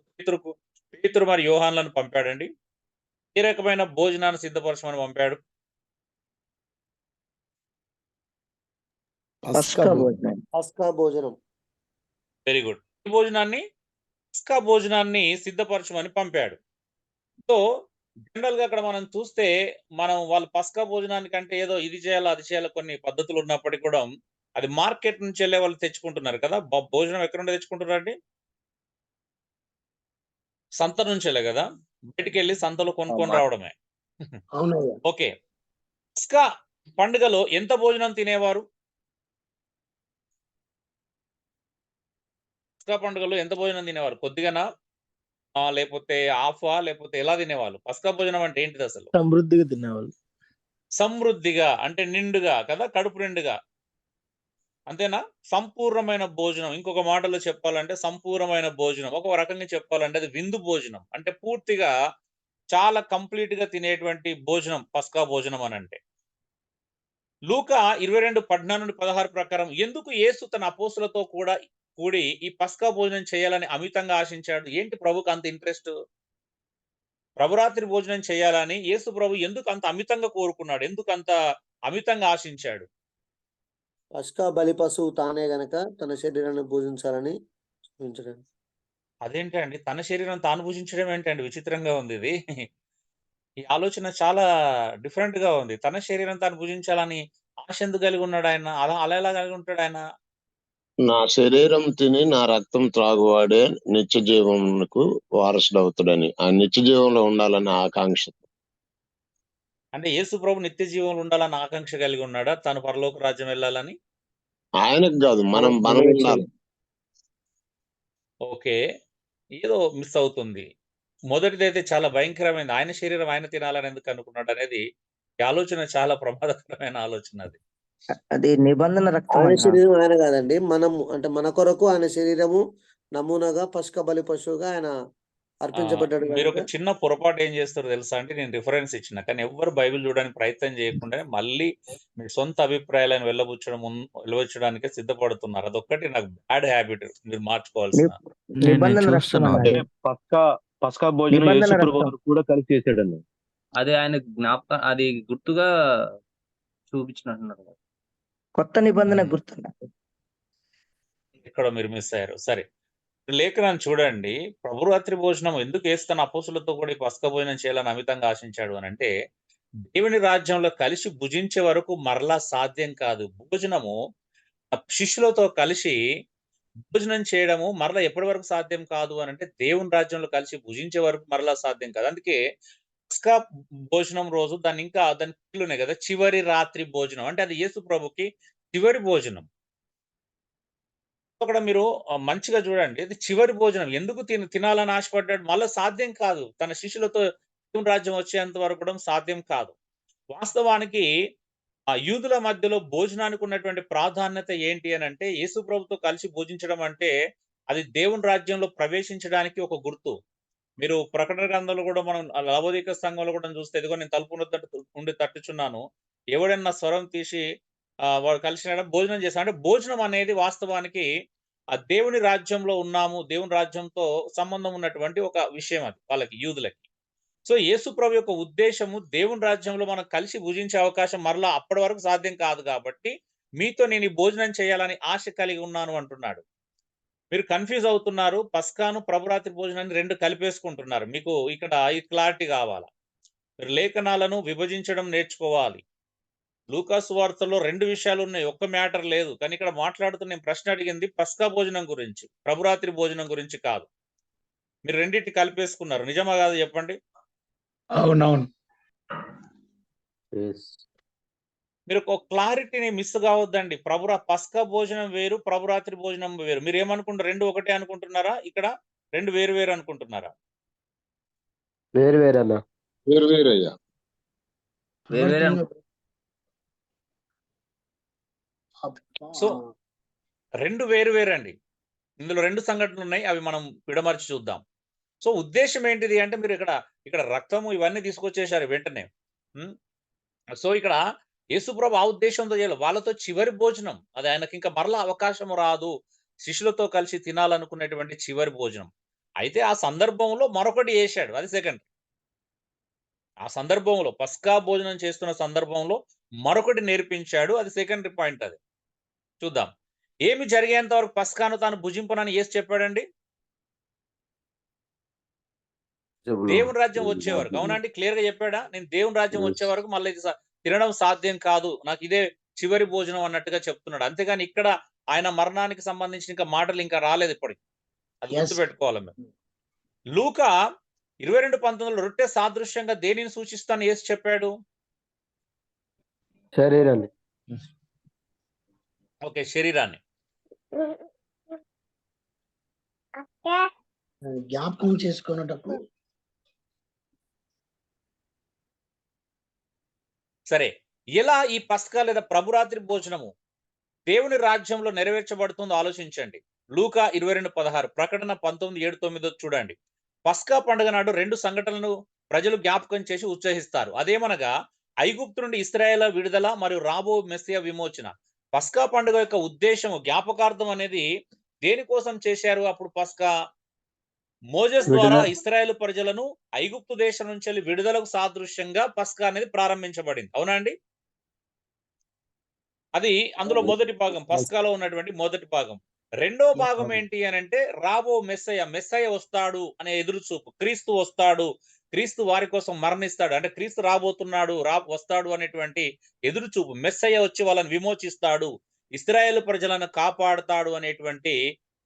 [SPEAKER 1] పేతురు మరియు యోహాన్లను పంపాడండి? ఏ రకమైన భోజనాన్ని సిద్ధపరచమని పంపాడు?
[SPEAKER 4] పస్కా భోజనం.
[SPEAKER 1] Very good. ఈ పస్కా భోజనాన్ని సిద్ధపరచమని పంపాడు. సో జనరల్ గా అక్కడ మనం చూస్తే మనం వాళ్ళు పస్కా భోజనానికంటే ఏదో ఇది చేయాలో అది చేయాలో కొన్ని పద్ధతులు ఉన్నప్పటికీ కూడా అది మార్కెట్ నుంచి వెళ్ళే వాళ్ళు తెచ్చుకుంటున్నారు కదా. భోజనం ఎక్కడ నుండి తెచ్చుకుంటున్నారండి? సంత నుంచి వెళ్ళే కదా, బయటికి వెళ్ళి సంతలో కొనుక్కొని రావడమే.
[SPEAKER 5] అవునయ్యా.
[SPEAKER 1] ఓకే, పస్కా పండుగలో ఎంత భోజనం తినేవారు? పస్కా పండుగలో ఎంత భోజనం తినేవారు? కొద్దిగానా, లేకపోతే హాఫా, లేకపోతే ఎలా తినేవాళ్ళు? పస్కా భోజనం అంటే ఏంటిది అసలు?
[SPEAKER 2] సమృద్ధిగా తినేవాళ్ళు.
[SPEAKER 1] సమృద్ధిగా అంటే నిండుగా కదా, కడుపు నిండుగా, అంతేనా? సంపూర్ణమైన భోజనం. ఇంకొక మాటలో చెప్పాలంటే సంపూర్ణమైన భోజనం. ఒక రకంగా చెప్పాలంటే అది విందు భోజనం. అంటే పూర్తిగా చాలా కంప్లీట్ గా తినేటువంటి భోజనం పస్కా భోజనం అని అంటే. లూకా 22:14-16 ప్రకారం ఎందుకు యేసు తన అపోస్తులతో కూడా కూడి ఈ పస్కా భోజనం చేయాలని అమితంగా ఆశించాడు? ఏంటి ప్రభుకు అంత ఇంట్రెస్ట్? ప్రభురాత్రి భోజనం చేయాలని యేసు ప్రభు ఎందుకు అంత అమితంగా కోరుకున్నాడు? ఎందుకు అంత అమితంగా ఆశించాడు?
[SPEAKER 12] పస్కా బలి పశువు తానే గనక తన శరీరాన్ని పూజించాలని చూపించడానికి.
[SPEAKER 1] అదేంటండి, తన శరీరం తాను భుజించడం ఏంటండి? విచిత్రంగా ఉంది ఇది. ఈ ఆలోచన చాలా డిఫరెంట్ గా ఉంది. తన శరీరం తాను భుజించాలని ఆశ ఎందుకు కలిగి ఉన్నాడు ఆయన? అలా అలా ఎలా కలిగి ఉంటాడు ఆయన?
[SPEAKER 13] నా శరీరం తిని నా రక్తం త్రాగువాడే నిత్య జీవమునకు వారసుడవుతాడని, ఆ నిత్య జీవంలో ఉండాలన్న ఆకాంక్ష.
[SPEAKER 1] అంటే యేసు ప్రభు నిత్య జీవంలో ఉండాలని ఆకాంక్ష కలిగి ఉన్నాడా? తను పరలోక రాజ్యం వెళ్ళాలని?
[SPEAKER 13] ఆయనకు కాదు, మనం ఉండాలి.
[SPEAKER 1] ఓకే, ఏదో మిస్ అవుతుంది. మొదటిదైతే చాలా భయంకరమైనది. ఆయన శరీరం ఆయన తినాలని ఎందుకు అనుకున్నాడు అనేది ఈ ఆలోచన చాలా ప్రమాదకరమైన ఆలోచన అది.
[SPEAKER 14] అది నిబంధన రక్తం
[SPEAKER 12] ఆయన
[SPEAKER 14] అన్న.
[SPEAKER 12] శరీరం ఆయన కాదండి, మనం అంటే మన కొరకు ఆయన శరీరము నమూనాగా పస్కా బలి పశువుగా ఆయన అర్పించబడ్డాడు
[SPEAKER 1] మీరు ఒక
[SPEAKER 12] కనుక.
[SPEAKER 1] చిన్న పొరపాటు ఏం చేస్తారో తెలుసా అంటే, నేను రిఫరెన్స్ ఇచ్చిన కానీ ఎవ్వరు బైబిల్ చూడడానికి ప్రయత్నం చేయకుండా మళ్ళీ మీ సొంత అభిప్రాయాలను వెళ్ళబుచ్చడానికే సిద్ధపడుతున్నారు. అదొక్కటి నాకు బ్యాడ్ హ్యాబిట్, మీరు మార్చుకోవాల్సిన.
[SPEAKER 8] నిబంధన రక్తం
[SPEAKER 10] అంటే
[SPEAKER 8] అన్నది.
[SPEAKER 10] పస్కా భోజనం
[SPEAKER 8] నిబంధన
[SPEAKER 10] యేసు ప్రభు
[SPEAKER 8] రక్తం.
[SPEAKER 10] వారు కూడా కలిసి చేశాడండి.
[SPEAKER 11] అది ఆయన జ్ఞాపకం, అది గుర్తుగా చూపించినట్టున్నారు కదా.
[SPEAKER 8] కొత్త నిబంధన గుర్తున్న.
[SPEAKER 1] ఇక్కడ మీరు మిస్ అయ్యారు. సరే, లేఖనాన్ని చూడండి. ప్రభురాత్రి భోజనం ఎందుకు తన అపోస్తులతో కూడా ఈ పస్కా భోజనం చేయాలని అమితంగా ఆశించాడు అని అంటే, దేవుని రాజ్యంలో కలిసి భుజించే వరకు మరలా సాధ్యం కాదు. భోజనము శిష్యులతో కలిసి భోజనం చేయడము మరలా ఎప్పటి వరకు సాధ్యం కాదు అని అంటే, దేవుని రాజ్యంలో కలిసి భుజించే వరకు మరలా సాధ్యం కాదు. అందుకే పస్కా భోజనం రోజు దాని పేర్లునే కదా, చివరి రాత్రి భోజనం. అంటే అది యేసు ప్రభుకి చివరి భోజనం. అక్కడ మీరు మంచిగా చూడండి, ఇది చివరి భోజనం. ఎందుకు తినాలని ఆశపడ్డాడు? మళ్ళా సాధ్యం కాదు. తన శిష్యులతో దేవుని రాజ్యం వచ్చేంత వరకు కూడా సాధ్యం కాదు. వాస్తవానికి యూదుల మధ్యలో భోజనానికి ఉన్నటువంటి ప్రాధాన్యత ఏంటి అని అంటే, యేసు ప్రభుతో కలిసి భోజించడం అంటే అది దేవుని రాజ్యంలో ప్రవేశించడానికి ఒక గుర్తు. మీరు ప్రకటన గ్రంథంలో కూడా మనం లవోదిక సంఘంలో కూడా చూస్తే, ఇదిగో నేను తలుపు ఉండి తట్టుచున్నాను, ఎవడన్నా స్వరం తీసి వాడు కలిసి భోజనం చేస్తాడు. అంటే భోజనం అనేది వాస్తవానికి ఆ దేవుని రాజ్యంలో ఉన్నాము, దేవుని రాజ్యంతో సంబంధం ఉన్నటువంటి ఒక విషయం అది వాళ్ళకి, యూదులకి. సో యేసు ప్రభు యొక్క ఉద్దేశము దేవుని రాజ్యంలో మనం కలిసి భుజించే అవకాశం మరలా అప్పటి వరకు సాధ్యం కాదు కాబట్టి మీతో నేను ఈ భోజనం చేయాలని ఆశ కలిగి ఉన్నాను అంటున్నాడు. మీరు కన్ఫ్యూజ్ అవుతున్నారు. పస్కాను ప్రభురాత్రి భోజనాన్ని రెండు కలిపేసుకుంటున్నారు. మీకు ఇక్కడ ఈ క్లారిటీ కావాలా? మీరు లేఖనాలను విభజించడం నేర్చుకోవాలి. లూకాసు వార్తలో 2 విషయాలు ఉన్నాయి, ఒక్క మ్యాటర్ లేదు. కానీ ఇక్కడ మాట్లాడుతున్న నేను ప్రశ్న అడిగింది పస్కా భోజనం గురించి, ప్రభురాత్రి భోజనం గురించి కాదు. మీరు రెండింటి కలిపేసుకున్నారు. నిజమా కాదు చెప్పండి?
[SPEAKER 9] అవునవును.
[SPEAKER 1] మీరు ఒక క్లారిటీని మిస్ కావద్దండి. పస్కా భోజనం వేరు, ప్రభురాత్రి భోజనం వేరు. మీరు ఏమనుకుంటారు? రెండు ఒకటే అనుకుంటున్నారా? ఇక్కడ రెండు వేరు వేరు అనుకుంటున్నారా?
[SPEAKER 7] వేరు వేరు అన్న.
[SPEAKER 13] వేరు వేరయ్యా.
[SPEAKER 1] సో రెండు వేరు వేరండి. ఇందులో 2 సంఘటనలు ఉన్నాయి, అవి మనం విడమర్చి చూద్దాం. సో ఉద్దేశం ఏంటిది అంటే, మీరు ఇక్కడ రక్తము ఇవన్నీ తీసుకొచ్చేసారు వెంటనే. సో ఇక్కడ యేసుప్రభు ఆ ఉద్దేశంతో చేయాలి. వాళ్ళతో చివరి భోజనం, అది ఆయనకి ఇంకా మరలా అవకాశం రాదు శిష్యులతో కలిసి తినాలనుకునేటువంటి చివరి భోజనం. అయితే ఆ సందర్భంలో మరొకటి చేశాడు, అది సెకండ్. ఆ సందర్భంలో పస్కా భోజనం చేస్తున్న సందర్భంలో మరొకటి నేర్పించాడు, అది సెకండరీ పాయింట్. అది చూద్దాం. ఏమి జరిగేంత వరకు పస్కాను తాను భుజింపనని యేసు చెప్పాడండి? దేవుని రాజ్యం వచ్చే వరకు. అవునండి, క్లియర్ గా చెప్పాడా? నేను దేవుని రాజ్యం వచ్చే వరకు మళ్ళీ ఇది తినడం సాధ్యం కాదు, నాకు ఇదే చివరి భోజనం అన్నట్టుగా చెప్తున్నాడు. అంతేగాని ఇక్కడ ఆయన మరణానికి సంబంధించిన ఇంకా మాటలు ఇంకా రాలేదు ఇప్పటికి. అది గుర్తుపెట్టుకోవాలి మేము. లూకా 22:19 రొట్టె సాదృశ్యంగా దేనిని సూచిస్తాను యేసు చెప్పాడు?
[SPEAKER 7] శరీరాన్ని.
[SPEAKER 1] ఓకే, శరీరాన్ని.
[SPEAKER 5] జ్ఞాపకం చేసుకునేటప్పుడు
[SPEAKER 1] సరే, ఎలా ఈ పస్కా లేదా ప్రభురాత్రి భోజనము దేవుని రాజ్యంలో నెరవేర్చబడుతుందో ఆలోచించండి. లూకా 22:16, ప్రకటన 19:7-9 చూడండి. పస్కా పండుగ నాడు 2 సంఘటనలను ప్రజలు జ్ఞాపకం చేసి ఉత్సహిస్తారు. అదేమనగా ఐగుప్తు నుండి ఇశ్రాయేలు విడుదల మరియు రాబో మెస్సియా విమోచన. పస్కా పండుగ యొక్క ఉద్దేశము, జ్ఞాపకార్థం అనేది దేనికోసం చేశారు? అప్పుడు పస్కా మోజెస్ ద్వారా ఇశ్రాయేలు ప్రజలను ఐగుప్తు దేశం నుంచి విడుదలకు సాదృశ్యంగా పస్కా అనేది ప్రారంభించబడింది. అవునా అండి? అది అందులో మొదటి భాగం, పస్కాలో ఉన్నటువంటి మొదటి భాగం. రెండో భాగం ఏంటి అని అంటే రాబో మెస్సయ్య వస్తాడు అనే ఎదురుచూపు. క్రీస్తు వస్తాడు, క్రీస్తు వారి కోసం మరణిస్తాడు, అంటే క్రీస్తు రాబోతున్నాడు, వస్తాడు అనేటువంటి ఎదురుచూపు. మెస్సయ్య వచ్చి వాళ్ళని విమోచిస్తాడు, ఇశ్రాయేలు ప్రజలను కాపాడుతాడు అనేటువంటి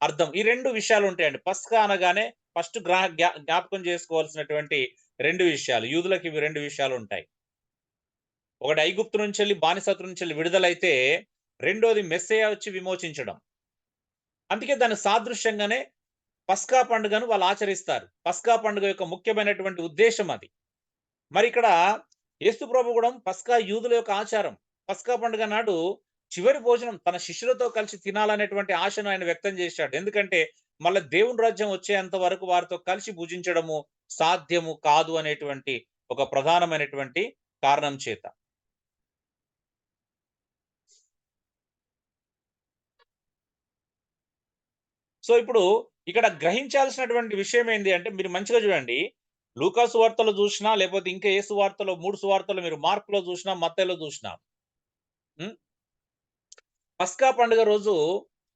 [SPEAKER 1] అర్థం. ఈ 2 విషయాలు ఉంటాయండి. పస్కా అనగానే ఫస్ట్ జ్ఞాపకం చేసుకోవాల్సినటువంటి 2 విషయాలు. యూదులకు ఇవి 2 విషయాలు ఉంటాయి. ఒకటి ఐగుప్తు నుంచి వెళ్ళి, బానిసత్వం నుంచి వెళ్ళి విడుదలైతే, రెండోది మెస్సయ్య వచ్చి విమోచించడం. అందుకే దాని సాదృశ్యంగానే పస్కా పండుగను వాళ్ళు ఆచరిస్తారు. పస్కా పండుగ యొక్క ముఖ్యమైనటువంటి ఉద్దేశం అది. మరి ఇక్కడ యేసు ప్రభు కూడా పస్కా యూదుల యొక్క ఆచారం. పస్కా పండుగ నాడు చివరి భోజనం తన శిష్యులతో కలిసి తినాలనేటువంటి ఆశను ఆయన వ్యక్తం చేశాడు. ఎందుకంటే మళ్ళీ దేవుని రాజ్యం వచ్చేంత వరకు వారితో కలిసి భుజించడము సాధ్యము కాదు అనేటువంటి ఒక ప్రధానమైనటువంటి కారణం చేత. సో ఇప్పుడు ఇక్కడ గ్రహించాల్సినటువంటి విషయం ఏంటి అంటే, మీరు మంచిగా చూడండి, లూకా సువార్తలో చూసినా, లేకపోతే ఇంకా ఏ సువార్తలో, 3 సువార్తలు మీరు మార్కులో చూసినా, మత్తయిలో చూసినా, పస్కా పండుగ రోజు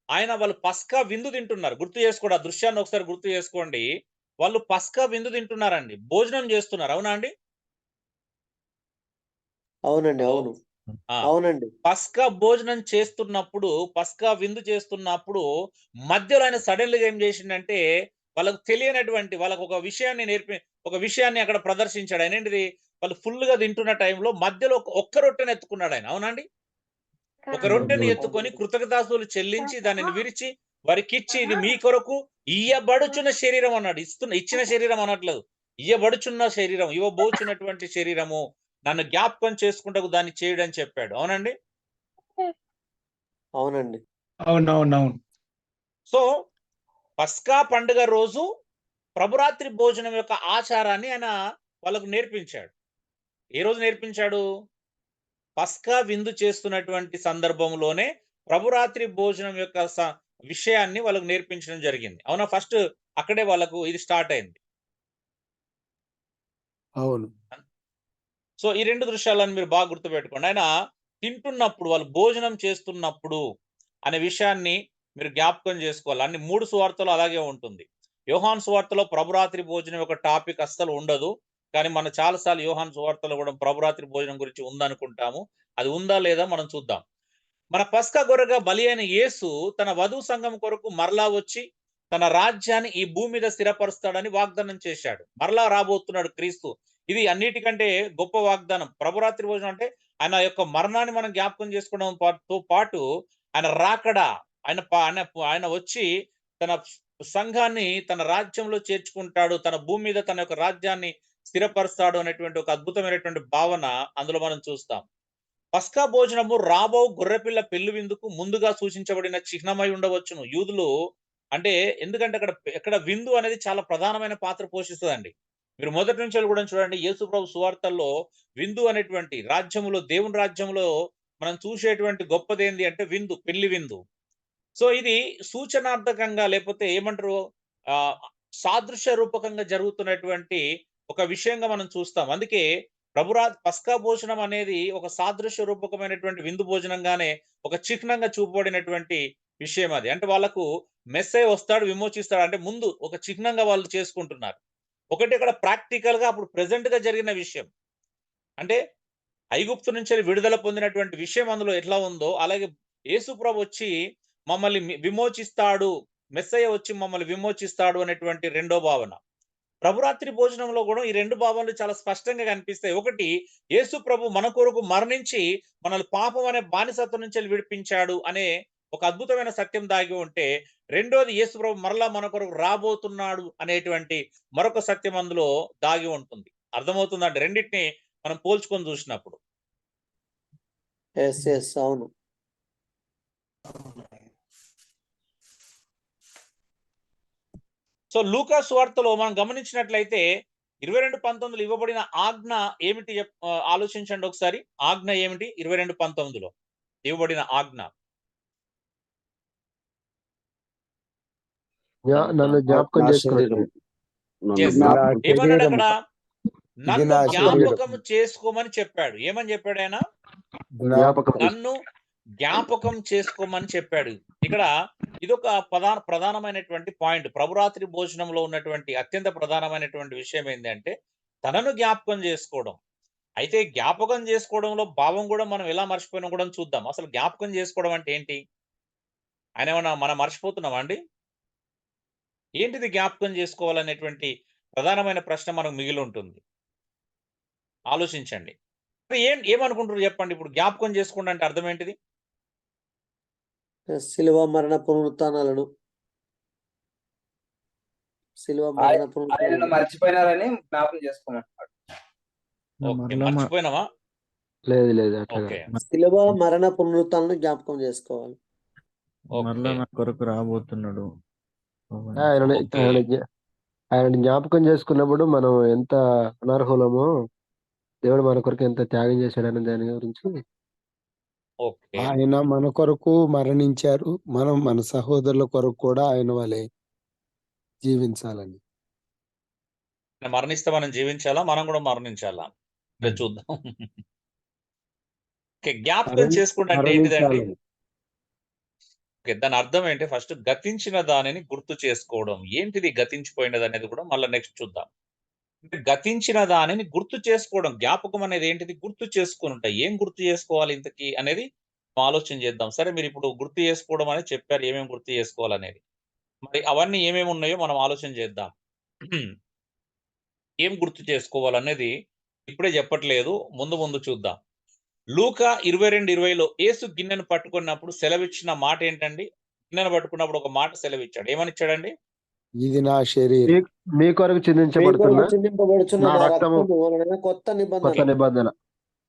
[SPEAKER 1] వాళ్ళు పస్కా విందు తింటున్నారు. గుర్తు చేసుకోండి, ఆ దృశ్యాన్ని ఒకసారి గుర్తు చేసుకోండి. వాళ్ళు పస్కా విందు తింటున్నారండి, భోజనం చేస్తున్నారు. అవునా అండి?
[SPEAKER 12] అవునండి, అవును, అవునండి.
[SPEAKER 1] పస్కా భోజనం చేస్తున్నప్పుడు, పస్కా విందు చేస్తున్నప్పుడు మధ్యలో ఆయన సడన్గా ఏం చేసిండంటే, వాళ్ళకు తెలియనటువంటి, వాళ్ళకు ఒక విషయాన్ని అక్కడ ప్రదర్శించాడు. ఆయన ఏంటిది, వాళ్ళు ఫుల్ గా తింటున్న టైంలో మధ్యలో ఒక్క రొట్టెని ఎత్తుకున్నాడు ఆయన. అవునండి? ఒక రొట్టెని ఎత్తుకొని కృతజ్ఞతాస్తుతులు చెల్లించి దానిని విరిచి వారికిచ్చి, ఇది మీ కొరకు ఇయ్యబడుచున్న శరీరం అన్నాడు. ఇచ్చిన శరీరం అనట్లేదు, ఇయ్యబడుచున్న శరీరం, ఇవ్వబోచున్నటువంటి శరీరము, నన్ను జ్ఞాపకం చేసుకుంటూ దాన్ని చేయడం చెప్పాడు. అవునండి?
[SPEAKER 12] అవునండి,
[SPEAKER 9] అవునవునవును.
[SPEAKER 1] సో పస్కా పండుగ రోజు ప్రభురాత్రి భోజనం యొక్క ఆచారాన్ని ఆయన వాళ్ళకు నేర్పించాడు. ఏ రోజు నేర్పించాడు? పస్కా విందు చేస్తున్నటువంటి సందర్భంలోనే ప్రభురాత్రి భోజనం యొక్క విషయాన్ని వాళ్ళకు నేర్పించడం జరిగింది. అవునా? ఫస్ట్ అక్కడే వాళ్ళకు ఇది స్టార్ట్ అయింది.
[SPEAKER 9] అవును.
[SPEAKER 1] సో ఈ 2 దృశ్యాలను మీరు బాగా గుర్తుపెట్టుకోండి. ఆయన తింటున్నప్పుడు, వాళ్ళు భోజనం చేస్తున్నప్పుడు అనే విషయాన్ని మీరు జ్ఞాపకం చేసుకోవాలి. అన్ని 3 సువార్తలు అలాగే ఉంటుంది. యోహాను సువార్తలో ప్రభురాత్రి భోజనం యొక్క టాపిక్ అస్సలు ఉండదు. కానీ మనం చాలాసార్లు యోహాను సువార్తలో కూడా ప్రభురాత్రి భోజనం గురించి ఉందనుకుంటాము. అది ఉందా లేదా మనం చూద్దాం. మన పస్కా గొర్రెగా బలి అయిన యేసు తన వధువు సంఘం కొరకు మరలా వచ్చి తన రాజ్యాన్ని ఈ భూమి మీద స్థిరపరుస్తాడని వాగ్దానం చేశాడు. మరలా రాబోతున్నాడు క్రీస్తు. ఇది అన్నిటికంటే గొప్ప వాగ్దానం. ప్రభురాత్రి భోజనం అంటే ఆయన యొక్క మరణాన్ని మనం జ్ఞాపకం చేసుకోవడంతో పాటు ఆయన రాకడా, ఆయన వచ్చి తన సంఘాన్ని తన రాజ్యంలో చేర్చుకుంటాడు, తన భూమి మీద తన యొక్క రాజ్యాన్ని స్థిరపరుస్తాడు అనేటువంటి ఒక అద్భుతమైనటువంటి భావన అందులో మనం చూస్తాం. పస్కా భోజనము రాబో గొర్రెపిల్ల పెళ్లి విందుకు ముందుగా సూచించబడిన చిహ్నమై ఉండవచ్చును. యూదులు అంటే, ఎందుకంటే ఎక్కడ విందు అనేది చాలా ప్రధానమైన పాత్ర పోషిస్తుందండి. మీరు మొదటి నుంచి కూడా చూడండి, యేసు ప్రభు సువార్తల్లో విందు అనేటువంటి రాజ్యములో, దేవుని రాజ్యంలో మనం చూసేటువంటి గొప్పది ఏంది అంటే విందు, పెళ్లి విందు. సో ఇది సూచనార్థకంగా, లేకపోతే ఏమంటారు, సాదృశ్య రూపకంగా జరుగుతున్నటువంటి ఒక విషయంగా మనం చూస్తాం. అందుకే పస్కా భోజనం అనేది ఒక సాదృశ్య రూపకమైనటువంటి విందు భోజనంగానే ఒక చిహ్నంగా చూపబడినటువంటి విషయం అది. అంటే వాళ్ళకు మెస్సయ్య వస్తాడు, విమోచిస్తాడు అంటే ముందు ఒక చిహ్నంగా వాళ్ళు చేసుకుంటున్నారు. ఒకటి ఇక్కడ ప్రాక్టికల్ గా అప్పుడు ప్రెసెంట్ గా జరిగిన విషయం. అంటే ఐగుప్తు నుంచి విడుదల పొందినటువంటి విషయం అందులో ఎట్లా ఉందో, అలాగే యేసుప్రభు వచ్చి మమ్మల్ని విమోచిస్తాడు, మెస్సయ్య వచ్చి మమ్మల్ని విమోచిస్తాడు అనేటువంటి రెండో భావన. ప్రభురాత్రి భోజనంలో కూడా ఈ రెండు భావనలు చాలా స్పష్టంగా కనిపిస్తాయి. ఒకటి, యేసు ప్రభు మన కొరకు మరణించి మనల్ని పాపం అనే బానిసత్వం నుంచి విడిపించాడు అనే ఒక అద్భుతమైన సత్యం దాగి ఉంటే, రెండోది యేసు ప్రభు మరలా మన కొరకు రాబోతున్నాడు అనేటువంటి మరొక సత్యం అందులో దాగి ఉంటుంది. అర్థమవుతుందంటే రెండింటిని మనం పోల్చుకొని చూసినప్పుడు.
[SPEAKER 12] అవును.
[SPEAKER 1] సో లూకా సువార్తలో మనం గమనించినట్లయితే 22:19 ఇవ్వబడిన ఆజ్ఞ ఏమిటి ఆలోచించండి ఒకసారి. ఆజ్ఞ ఏమిటి 22:19 ఇవ్వబడిన ఆజ్ఞ?
[SPEAKER 7] నన్ను జ్ఞాపకం చేసుకోండి.
[SPEAKER 1] ఏమన్నాడు అక్కడ? నన్ను జ్ఞాపకం చేసుకోమని చెప్పాడు. ఏమని చెప్పాడు ఆయన? నన్ను జ్ఞాపకం చేసుకోమని చెప్పాడు. ఇక్కడ ఇదొక ప్రధానమైనటువంటి పాయింట్. ప్రభురాత్రి భోజనంలో ఉన్నటువంటి అత్యంత ప్రధానమైనటువంటి విషయం ఏంటంటే తనను జ్ఞాపకం చేసుకోవడం. అయితే జ్ఞాపకం చేసుకోవడంలో భావం కూడా మనం ఎలా మర్చిపోయినా కూడా చూద్దాం. అసలు జ్ఞాపకం చేసుకోవడం అంటే ఏంటి? ఆయన ఏమన్నా మనం మర్చిపోతున్నామా అండి? ఏంటిది జ్ఞాపకం చేసుకోవాలనేటువంటి ప్రధానమైన ప్రశ్న మనకు మిగిలి ఉంటుంది. ఆలోచించండి. ఏమనుకుంటారు చెప్పండి. ఇప్పుడు జ్ఞాపకం చేసుకోండి అంటే అర్థం ఏంటిది?
[SPEAKER 12] శిలువ మరణ పునరుత్థానాలను
[SPEAKER 14] మర్చిపోయినారని జ్ఞాపకం చేసుకోమంటాడు.
[SPEAKER 1] మర్చిపోయినావా?
[SPEAKER 7] లేదు.
[SPEAKER 12] శిలువ మరణ పునరుత్థానాలను జ్ఞాపకం చేసుకోవాలి.
[SPEAKER 2] మరలా నా కొరకు రాబోతున్నాడు.
[SPEAKER 7] ఆయన జ్ఞాపకం చేసుకున్నప్పుడు మనం ఎంత అనర్హులమో, దేవుడు మన కొరకు ఎంత త్యాగం చేశాడనే దాని గురించి.
[SPEAKER 15] ఆయన మన కొరకు మరణించారు. మనం మన సహోదరుల కొరకు కూడా ఆయన వలె జీవించాలని.
[SPEAKER 1] మరణిస్తే మనం జీవించాలా? మనం కూడా మరణించాలా? చూద్దాం. జ్ఞాపకం చేసుకుంటే అంటే ఏంటిదండి? దాని అర్థం ఏంటి? ఫస్ట్ గతించిన దానిని గుర్తు చేసుకోవడం. ఏంటిది గతించిపోయినది అనేది కూడా మళ్ళీ నెక్స్ట్ చూద్దాం. గతించిన దానిని గుర్తు చేసుకోవడం. జ్ఞాపకం అనేది ఏంటిది? గుర్తు చేసుకుని ఉంటాయి. ఏం గుర్తు చేసుకోవాలి ఇంతకీ అనేది ఆలోచన చేద్దాం. సరే, మీరు ఇప్పుడు గుర్తు చేసుకోవడం అనేది చెప్పారు, ఏమేమి గుర్తు చేసుకోవాలనేది. మరి అవన్నీ ఏమేమి ఉన్నాయో మనం ఆలోచన చేద్దాం. ఏం గుర్తు చేసుకోవాలనేది ఇప్పుడే చెప్పట్లేదు, ముందు చూద్దాం. లూకా 22:20లో యేసు గిన్నెను పట్టుకున్నప్పుడు సెలవిచ్చిన మాట ఏంటండి? గిన్నెను పట్టుకున్నప్పుడు ఒక మాట సెలవిచ్చాడు. ఏమని ఇచ్చాడండి?
[SPEAKER 15] ఇది నా శరీరం,
[SPEAKER 7] మీ కొరకు చిందించబడుచున్న
[SPEAKER 12] కొత్త నిబంధన.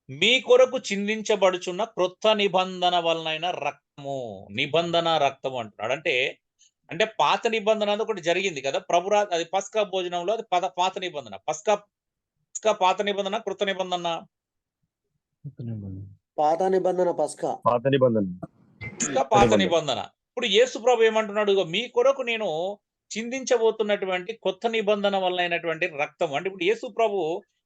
[SPEAKER 1] మీ కొరకు చిందించబడుచున్న క్రొత్త నిబంధన వలనైన రక్తము. నిబంధన రక్తము అంటున్నాడు. అంటే పాత నిబంధన అనేది ఒకటి జరిగింది కదా అది పస్కా భోజనంలో. అది పాత నిబంధన. పస్కా పాత నిబంధన, క్రొత్త నిబంధన?
[SPEAKER 12] పాత నిబంధన.
[SPEAKER 1] పాత నిబంధన. ఇప్పుడు యేసు ప్రభు ఏమంటున్నాడు? మీ కొరకు నేను చిందించబోతున్నటువంటి కొత్త నిబంధన వలనైనటువంటి రక్తం. అంటే ఇప్పుడు యేసు ప్రభు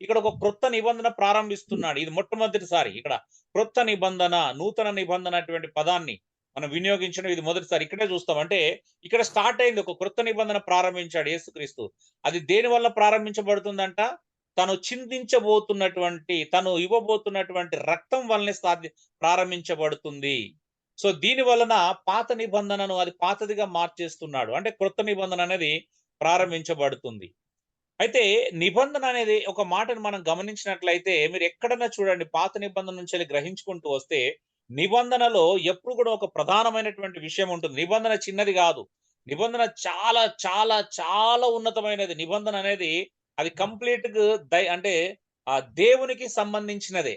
[SPEAKER 1] ఇక్కడ ఒక క్రొత్త నిబంధన ప్రారంభిస్తున్నాడు. ఇది మొట్టమొదటిసారి ఇక్కడ క్రొత్త నిబంధన, నూతన నిబంధన అటువంటి పదాన్ని మనం వినియోగించడం ఇది మొదటిసారి. ఇక్కడే చూస్తాం. అంటే ఇక్కడ స్టార్ట్ అయింది, ఒక క్రొత్త నిబంధన ప్రారంభించాడు యేసుక్రీస్తు. అది దేని వల్ల ప్రారంభించబడుతుందంట? తను చిందించబోతున్నటువంటి, తను ఇవ్వబోతున్నటువంటి రక్తం వల్లనే ప్రారంభించబడుతుంది. సో దీని వలన పాత నిబంధనను అది పాతదిగా మార్చేస్తున్నాడు. అంటే క్రొత్త నిబంధన అనేది ప్రారంభించబడుతుంది. అయితే నిబంధన అనేది ఒక మాటను మనం గమనించినట్లయితే, మీరు ఎక్కడన్నా చూడండి, పాత నిబంధన నుంచి గ్రహించుకుంటూ వస్తే నిబంధనలో ఎప్పుడు కూడా ఒక ప్రధానమైనటువంటి విషయం ఉంటుంది. నిబంధన చిన్నది కాదు. నిబంధన చాలా చాలా చాలా ఉన్నతమైనది. నిబంధన అనేది అది కంప్లీట్ అంటే ఆ దేవునికి సంబంధించినదే.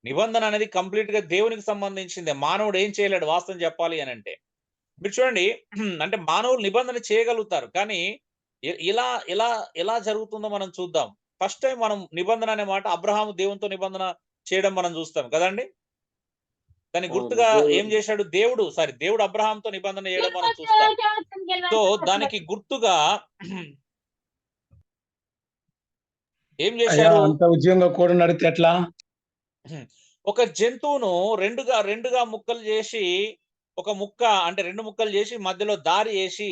[SPEAKER 1] నిబంధన అనేది కంప్లీట్ గా దేవునికి సంబంధించిందే. మానవుడు ఏం చేయలేడు వాస్తవం చెప్పాలి అని అంటే. మీరు చూడండి, అంటే మానవులు నిబంధన చేయగలుగుతారు, కానీ ఎలా జరుగుతుందో మనం చూద్దాం. ఫస్ట్ టైం మనం నిబంధన అనే మాట, అబ్రహాము దేవునితో నిబంధన చేయడం మనం చూస్తాం కదండి. దాని గుర్తుగా ఏం చేశాడు? దేవుడు అబ్రహాంతో నిబంధన చేయడం మనం చూస్తాం. సో దానికి గుర్తుగా ఏం చేశారు?
[SPEAKER 9] అంత ఉద్యోగంగా కూడా నడితే ఎట్లా?
[SPEAKER 1] ఒక జంతువును రెండుగా ముక్కలు చేసి, ఒక ముక్క అంటే 2 ముక్కలు చేసి మధ్యలో దారి వేసి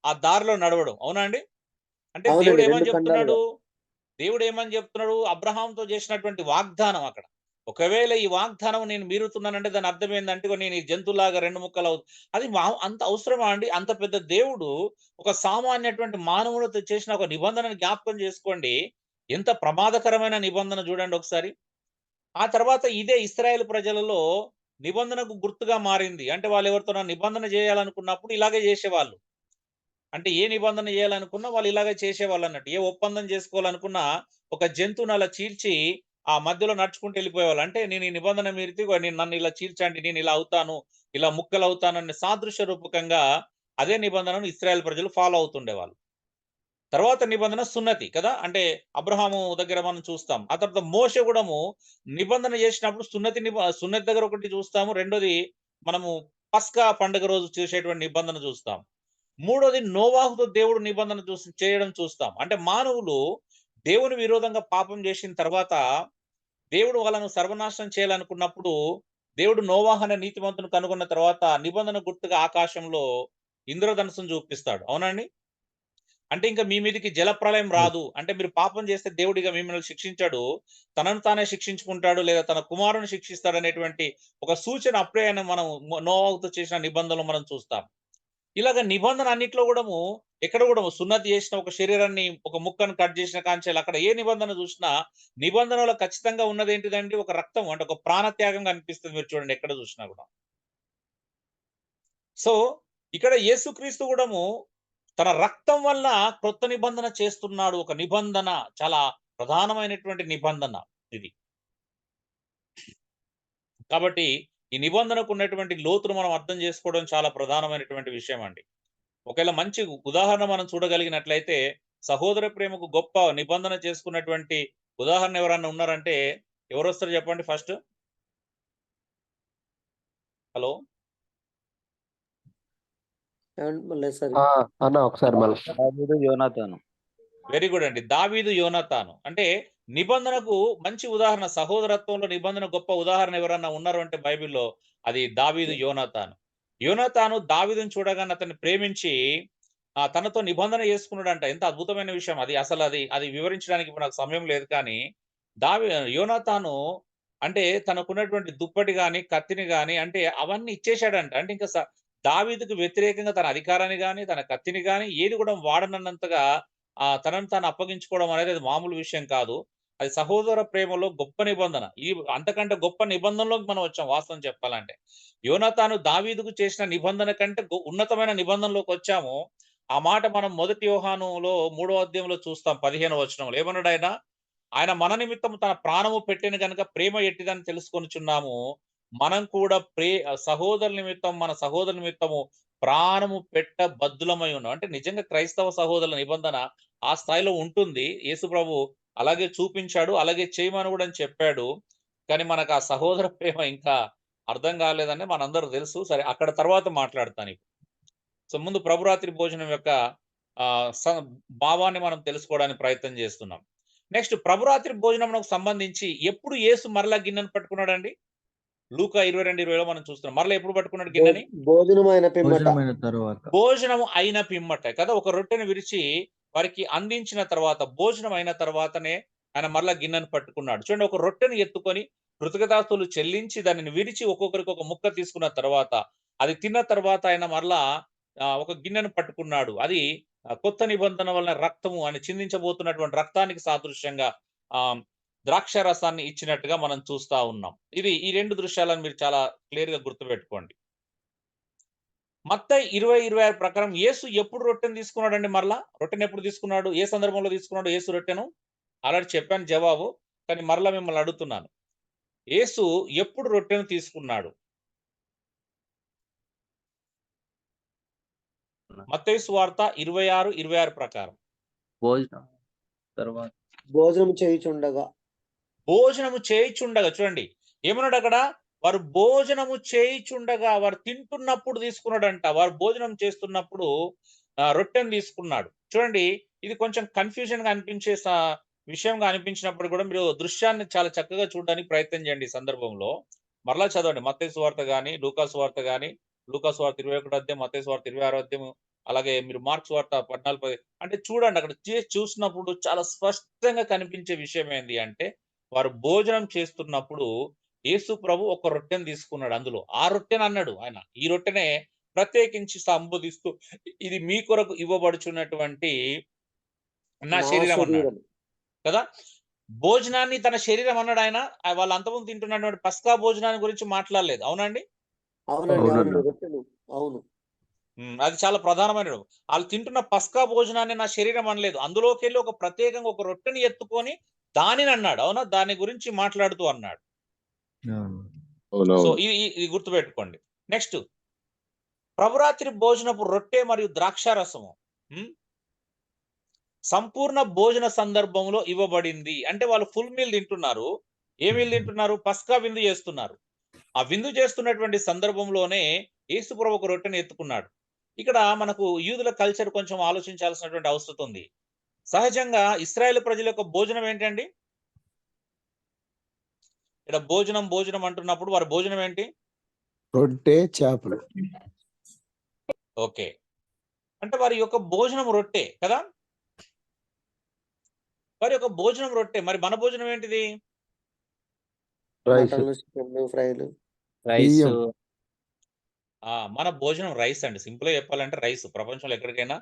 [SPEAKER 1] ఆ దారిలో నడవడం. అవునా అండి? అంటే దేవుడు
[SPEAKER 12] అవునండి, 2
[SPEAKER 1] ఏమని చెప్తున్నాడు?
[SPEAKER 12] ఖండాలుగా.
[SPEAKER 1] దేవుడు ఏమని చెప్తున్నాడు? అబ్రహాంతో చేసినటువంటి వాగ్దానం అక్కడ. ఒకవేళ ఈ వాగ్దానం నేను మీరుతున్నానంటే దాని అర్థం ఏందంటే, ఇగో నేను ఈ జంతువులాగా 2 ముక్కలు అది అంత అవసరమా అండి? అంత పెద్ద దేవుడు ఒక సామాన్యటువంటి మానవుడితో చేసిన ఒక నిబంధనను జ్ఞాపకం చేసుకోండి. ఎంత ప్రమాదకరమైన నిబంధన చూడండి ఒకసారి. ఆ తర్వాత ఇదే ఇశ్రాయేలు ప్రజలలో నిబంధనకు గుర్తుగా మారింది. అంటే వాళ్ళు ఎవరితోనో నిబంధన చేయాలనుకున్నప్పుడు ఇలాగే చేసేవాళ్ళు. అంటే ఏ నిబంధన చేయాలనుకున్నా వాళ్ళు ఇలాగే చేసేవాళ్ళన్నట్టు. ఏ ఒప్పందం చేసుకోవాలనుకున్నా ఒక జంతువుని అలా చీల్చి ఆ మధ్యలో నడుచుకుంటూ వెళ్ళిపోయేవాళ్ళు. అంటే నేను ఈ నిబంధన మీరితే నన్ను ఇలా చీల్చండి, నేను ఇలా అవుతాను, ఇలా ముక్కలవుతాను అనే సాదృశ్య రూపకంగా అదే నిబంధనను ఇశ్రాయేలు ప్రజలు ఫాలో అవుతుండేవాళ్ళు. తర్వాత నిబంధన సున్నతి కదా! అంటే అబ్రహాము దగ్గర మనం చూస్తాం. ఆ తర్వాత మోషే కూడాము నిబంధన చేసినప్పుడు సున్నతి దగ్గర ఒకటి చూస్తాము. రెండోది మనము పస్కా పండుగ రోజు చేసేటువంటి నిబంధన చూస్తాం. మూడోది నోవాహుతో దేవుడు నిబంధన చేయడం చూస్తాం. అంటే మానవులు దేవుని విరోధంగా పాపం చేసిన తర్వాత దేవుడు వాళ్ళను సర్వనాశనం చేయాలనుకున్నప్పుడు దేవుడు నోవాహు అనే నీతిమంతుని కనుగొన్న తర్వాత నిబంధన గుర్తుగా ఆకాశంలో ఇంద్రధనుస్సును చూపిస్తాడు. అవునండి? అంటే ఇంకా మీ మీదకి జలప్రళయం రాదు. అంటే మీరు పాపం చేస్తే దేవుడు ఇక మిమ్మల్ని శిక్షించడు. తనను తానే శిక్షించుకుంటాడు లేదా తన కుమారుని శిక్షిస్తాడనేటువంటి ఒక సూచన అప్పుడే ఆయన మనం నోవాహుతో చేసిన నిబంధనలు మనం చూస్తాం. ఇలాగ నిబంధన అన్నిట్లో కూడాము ఎక్కడ కూడా సున్నతి చేసిన ఒక శరీరాన్ని ఒక ముక్కను కట్ చేసిన కాంచెలు అక్కడ ఏ నిబంధన చూసినా నిబంధనలో ఖచ్చితంగా ఉన్నది ఏంటిదండి? ఒక రక్తం అంటే ఒక ప్రాణత్యాగం కనిపిస్తుంది. మీరు చూడండి ఎక్కడ చూసినా కూడా. సో ఇక్కడ యేసుక్రీస్తు కూడాము తన రక్తం వల్ల క్రొత్త నిబంధన చేస్తున్నాడు. ఒక నిబంధన చాలా ప్రధానమైనటువంటి నిబంధన ఇది. కాబట్టి ఈ నిబంధనకు ఉన్నటువంటి లోతును మనం అర్థం చేసుకోవడం చాలా ప్రధానమైనటువంటి విషయం అండి. ఒకవేళ మంచి ఉదాహరణ మనం చూడగలిగినట్లయితే సహోదర ప్రేమకు గొప్ప నిబంధన చేసుకున్నటువంటి ఉదాహరణ ఎవరన్నా ఉన్నారంటే ఎవరు వస్తారు చెప్పండి ఫస్ట్? హలో
[SPEAKER 7] అన్న ఒకసారి
[SPEAKER 10] దావీదు, యోనాతాను.
[SPEAKER 1] వెరీ గుడ్ అండి. దావీదు, యోనాతాను అంటే నిబంధనకు మంచి ఉదాహరణ. సహోదరత్వంలో నిబంధన గొప్ప ఉదాహరణ ఎవరన్నా ఉన్నారు అంటే బైబిల్లో అది దావీదు, యోనాతాను. యోనాతాను దావీదుని చూడగానే అతన్ని ప్రేమించి తనతో నిబంధన చేసుకున్నాడంట. ఎంత అద్భుతమైన విషయం అది. అసలు అది వివరించడానికి ఇప్పుడు నాకు సమయం లేదు. కానీ యోనాతాను అంటే తనకున్నటువంటి దుప్పటి గాని, కత్తిని గాని అంటే అవన్నీ ఇచ్చేశాడంట. అంటే ఇంకా దావీదుకు వ్యతిరేకంగా తన అధికారాన్ని గాని, తన కత్తిని గాని ఏది కూడా వాడనన్నంతగా తనను తాను అప్పగించుకోవడం అనేది అది మామూలు విషయం కాదు. అది సహోదర ప్రేమలో గొప్ప నిబంధన. అంతకంటే గొప్ప నిబంధనలోకి మనం వచ్చాం వాస్తవం చెప్పాలంటే. యోనాతాను దావీదుకు చేసిన నిబంధన కంటే ఉన్నతమైన నిబంధనలోకి వచ్చాము. ఆ మాట మనం 1 యోహానులో 3వ అధ్యాయంలో చూస్తాం 15వ వచనంలో. ఏమన్నాడు ఆయన? ఆయన మన నిమిత్తం తన ప్రాణము పెట్టిన గనుక ప్రేమ ఎట్టిదని తెలుసుకొనుచున్నాము. మనం కూడా సహోదరుల నిమిత్తం మన సహోదరుల నిమిత్తము ప్రాణము పెట్ట బద్దులమై ఉన్నాం. అంటే నిజంగా క్రైస్తవ సహోదరుల నిబంధన ఆ స్థాయిలో ఉంటుంది. యేసు ప్రభు అలాగే చూపించాడు, అలాగే చేయమని కూడా చెప్పాడు. కానీ మనకు ఆ సహోదర ప్రేమ ఇంకా అర్థం కాలేదని మనందరూ తెలుసు. సరే అక్కడ తర్వాత మాట్లాడతాను. సో ముందు ప్రభురాత్రి భోజనం యొక్క భావాన్ని మనం తెలుసుకోవడానికి ప్రయత్నం చేస్తున్నాం. నెక్స్ట్ ప్రభురాత్రి భోజనమునకు సంబంధించి ఎప్పుడు యేసు మరలా గిన్నెను పట్టుకున్నాడండి? లూకా 22:20లో మనం చూస్తున్నాం. మరలా ఎప్పుడు పట్టుకున్నాడు గిన్నెని?
[SPEAKER 12] భోజనం అయిన
[SPEAKER 2] పిమ్మట
[SPEAKER 1] కదా. ఒక రొట్టెను విరిచి వారికి అందించిన తర్వాత భోజనం అయిన తర్వాతనే ఆయన మరలా గిన్నెను పట్టుకున్నాడు. చూడండి, ఒక రొట్టెను ఎత్తుకొని కృతజ్ఞతాస్తుతులు చెల్లించి దానిని విరిచి ఒక్కొక్కరికి ఒక ముక్క తీసుకున్న తర్వాత అది తిన్న తర్వాత ఆయన మరలా ఒక గిన్నెను పట్టుకున్నాడు. అది కొత్త నిబంధన వలన రక్తము అని చిందించబోతున్నటువంటి రక్తానికి సాదృశ్యంగా ద్రాక్ష రసాన్ని ఇచ్చినట్టుగా మనం చూస్తా ఉన్నాం. ఈ 2 దృశ్యాలను మీరు చాలా క్లియర్ గా గుర్తుపెట్టుకోండి. మత్తయి 20:26 ప్రకారం యేసు ఎప్పుడు రొట్టెను తీసుకున్నాడండి? మరలా రొట్టెను ఎప్పుడు తీసుకున్నాడు? ఏ సందర్భంలో తీసుకున్నాడు యేసు రొట్టెను? ఆల్రెడీ చెప్పాను జవాబు, కానీ మరలా మిమ్మల్ని అడుగుతున్నాను. యేసు ఎప్పుడు రొట్టెను తీసుకున్నాడు? మత్తయి సువార్త 26:26 ప్రకారం.
[SPEAKER 12] భోజనం చేయుచుండగా.
[SPEAKER 1] భోజనము చేయుచుండగా. చూడండి ఏమన్నాడు అక్కడ? వారు భోజనము చేయుచుండగా, వారు తింటున్నప్పుడు తీసుకున్నాడంట. వారు భోజనం చేస్తున్నప్పుడు రొట్టెను తీసుకున్నాడు. చూడండి, ఇది కొంచెం కన్ఫ్యూజన్ గా అనిపించే విషయంగా అనిపించినప్పుడు కూడా మీరు దృశ్యాన్ని చాలా చక్కగా చూడడానికి ప్రయత్నం చేయండి. ఈ సందర్భంలో మరలా చదవండి. మత్తయి సువార్త గాని, లూకా సువార్త గాని. లూకా సువార్త 21వ అధ్యాయం, మత్తయి సువార్త 26వ అధ్యాయం, అలాగే మీరు మార్క్స్ వార్త 14 అంటే చూడండి అక్కడ చూసినప్పుడు చాలా స్పష్టంగా కనిపించే విషయం ఏంది అంటే వారు భోజనం చేస్తున్నప్పుడు యేసు ప్రభు ఒక రొట్టెను తీసుకున్నాడు. అందులో ఆ రొట్టెని అన్నాడు ఆయన, ఈ రొట్టెనే ప్రత్యేకించి సంబోధిస్తూ ఇది మీ కొరకు ఇవ్వబడుచున్నటువంటి నా
[SPEAKER 12] నా
[SPEAKER 1] శరీరం అన్నాడు
[SPEAKER 12] శరీరం.
[SPEAKER 1] కదా. భోజనాన్ని తన శరీరం అన్నాడు ఆయన. వాళ్ళు అంతకుముందు తింటున్నటువంటి పస్కా భోజనాన్ని గురించి మాట్లాడలేదు. అవునండి?
[SPEAKER 12] అవునండి,
[SPEAKER 2] అవునండి.
[SPEAKER 12] అవునండి, రొట్టెలు. అవును.
[SPEAKER 1] అది చాలా ప్రధానమైనది. వాళ్ళు తింటున్న పస్కా భోజనాన్ని నా శరీరం అనలేదు. అందులోకెళ్ళి ఒక ప్రత్యేకంగా ఒక రొట్టెని ఎత్తుకొని దానిని అన్నాడు. అవునా? దాని గురించి మాట్లాడుతూ అన్నాడు.
[SPEAKER 2] అవును.
[SPEAKER 1] సో
[SPEAKER 13] అవునవును.
[SPEAKER 1] ఇది గుర్తుపెట్టుకోండి. నెక్స్ట్ ప్రభురాత్రి భోజనపు రొట్టె మరియు ద్రాక్షారసము సంపూర్ణ భోజన సందర్భంలో ఇవ్వబడింది. అంటే వాళ్ళు ఫుల్ మీల్ తింటున్నారు. ఏ మీల్ తింటున్నారు? పస్కా విందు చేస్తున్నారు. ఆ విందు చేస్తున్నటువంటి సందర్భంలోనే యేసు ప్రభు ఒక రొట్టెని ఎత్తుకున్నాడు. ఇక్కడ మనకు యూదుల కల్చర్ కొంచెం ఆలోచించాల్సినటువంటి అవసరం ఉంది. సహజంగా ఇశ్రాయేలు ప్రజల యొక్క భోజనం ఏంటండి? ఇక్కడ భోజనం అంటున్నప్పుడు వారి భోజనం ఏంటి?
[SPEAKER 15] రొట్టె, చేపలు.
[SPEAKER 1] ఓకే. అంటే వారి యొక్క భోజనం రొట్టె కదా. వారి యొక్క భోజనం రొట్టె. మరి మన భోజనం ఏంటిది?
[SPEAKER 7] రైస్,
[SPEAKER 12] మటన్లు, చికెన్లు, ఫ్రైలు.
[SPEAKER 11] రైస్.
[SPEAKER 15] బియ్యం.
[SPEAKER 1] మన భోజనం రైస్ అండి. సింపుల్ గా చెప్పాలంటే రైస్. ప్రపంచంలో ఎక్కడికైనా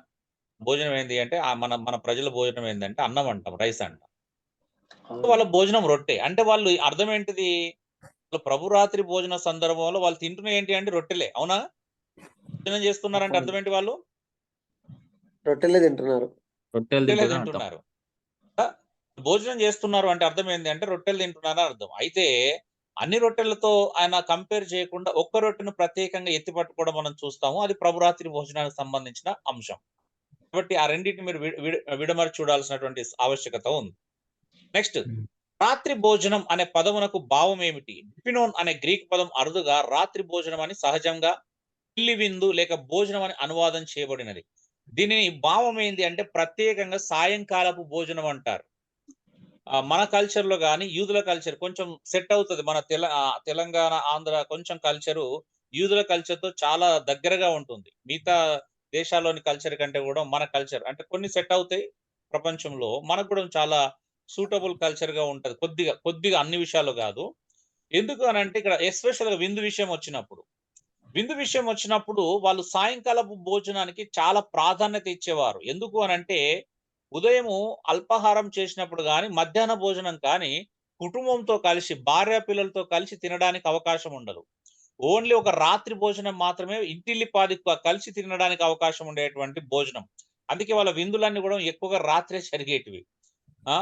[SPEAKER 1] భోజనం ఏంది అంటే మన ప్రజల భోజనం ఏందంటే అన్నం అంటాం, రైస్ అంటాం. వాళ్ళ భోజనం రొట్టె. అంటే వాళ్ళు అర్థం ఏంటిది? ప్రభు రాత్రి భోజన సందర్భంలో వాళ్ళు తింటున్న ఏంటి అంటే రొట్టెలే. అవునా? భోజనం చేస్తున్నారంటే అర్థం ఏంటి? వాళ్ళు
[SPEAKER 12] రొట్టెలే తింటున్నారు.
[SPEAKER 11] రొట్టెలు
[SPEAKER 1] రొట్టెలే
[SPEAKER 11] తింటున్నారు అర్థం.
[SPEAKER 1] తింటున్నారు. భోజనం చేస్తున్నారు అంటే అర్థం ఏంది అంటే రొట్టెలు తింటున్నారని అర్థం. అయితే అన్ని రొట్టెలతో ఆయన కంపేర్ చేయకుండా ఒక్క రొట్టెను ప్రత్యేకంగా ఎత్తి పట్టుకోవడం మనం చూస్తాము. అది ప్రభురాత్రి భోజనానికి సంబంధించిన అంశం. కాబట్టి ఆ రెండింటిని మీరు విడమర్చి చూడాల్సినటువంటి ఆవశ్యకత ఉంది. నెక్స్ట్ రాత్రి భోజనం అనే పదమునకు భావం ఏమిటి? డిపినోన్ అనే గ్రీక్ పదం అరుదుగా రాత్రి భోజనం అని సహజంగా పిల్లి విందు లేక భోజనం అని అనువాదం చేయబడినది. దీని భావం ఏంది అంటే ప్రత్యేకంగా సాయంకాలపు భోజనం అంటారు. మన కల్చర్ లో గాని యూదుల కల్చర్ కొంచెం సెట్ అవుతుంది. మన తెలంగాణ, ఆంధ్ర కొంచెం కల్చరు యూదుల కల్చర్ తో చాలా దగ్గరగా ఉంటుంది. మిగతా దేశాల్లోని కల్చర్ కంటే కూడా మన కల్చర్ అంటే కొన్ని సెట్ అవుతాయి. ప్రపంచంలో మనకు కూడా చాలా సూటబుల్ కల్చర్ గా ఉంటది. కొద్దిగా అన్ని విషయాలు కాదు. ఎందుకు అని అంటే ఇక్కడ ఎస్పెషల్ గా విందు విషయం వచ్చినప్పుడు వాళ్ళు సాయంకాలపు భోజనానికి చాలా ప్రాధాన్యత ఇచ్చేవారు. ఎందుకు అని అంటే ఉదయము అల్పాహారం చేసినప్పుడు గాని, మధ్యాహ్న భోజనం కానీ కుటుంబంతో కలిసి భార్య పిల్లలతో కలిసి తినడానికి అవకాశం ఉండదు. ఓన్లీ ఒక రాత్రి భోజనం మాత్రమే ఇంటిల్లిపాది కలిసి తినడానికి అవకాశం ఉండేటువంటి భోజనం. అందుకే వాళ్ళ విందులన్నీ కూడా ఎక్కువగా రాత్రే జరిగేటివి.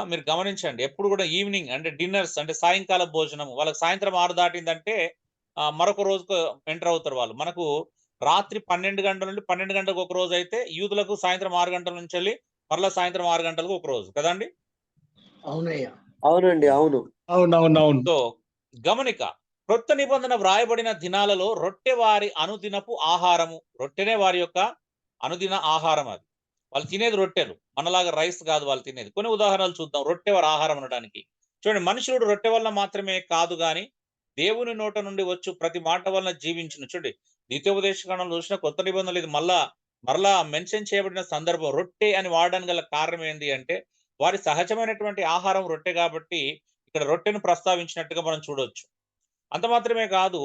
[SPEAKER 1] మీరు గమనించండి. ఎప్పుడు కూడా ఈవినింగ్ అంటే డిన్నర్స్ అంటే సాయంకాల భోజనం. వాళ్ళకి సాయంత్రం 6 దాటిందంటే మరొక రోజుకు ఎంటర్ అవుతారు వాళ్ళు. మనకు రాత్రి 12 గంటల నుండి 12 గంటలకు ఒక రోజు అయితే యూదులకు సాయంత్రం 6 గంటల నుంచి వెళ్ళి మరలా సాయంత్రం 6 గంటలకు ఒక రోజు కదండి.
[SPEAKER 5] అవునయ్యా.
[SPEAKER 12] అవునండి, అవును.
[SPEAKER 9] అవునవునవును.
[SPEAKER 1] సో గమనిక క్రొత్త నిబంధన వ్రాయబడిన దినాలలో రొట్టె వారి అనుదినపు ఆహారము. రొట్టెనే వారి యొక్క అనుదిన ఆహారం. అది వాళ్ళు తినేది రొట్టెలు. మనలాగా రైస్ కాదు వాళ్ళు తినేది. కొన్ని ఉదాహరణలు చూద్దాం రొట్టె వారి ఆహారం అనడానికి. చూడండి, మనుషుడు రొట్టె వల్ల మాత్రమే కాదు గాని దేవుని నోట నుండి వచ్చు ప్రతి మాట వలన జీవించును. చూడండి, ద్వితీయోపదేశ కాండంలో చూసిన కొత్త నిబంధనలు ఇది మరలా మెన్షన్ చేయబడిన సందర్భం. రొట్టె అని వాడడానికి గల కారణం ఏంటి అంటే వారి సహజమైనటువంటి ఆహారం రొట్టె కాబట్టి ఇక్కడ రొట్టెను ప్రస్తావించినట్టుగా మనం చూడొచ్చు. అంత మాత్రమే కాదు,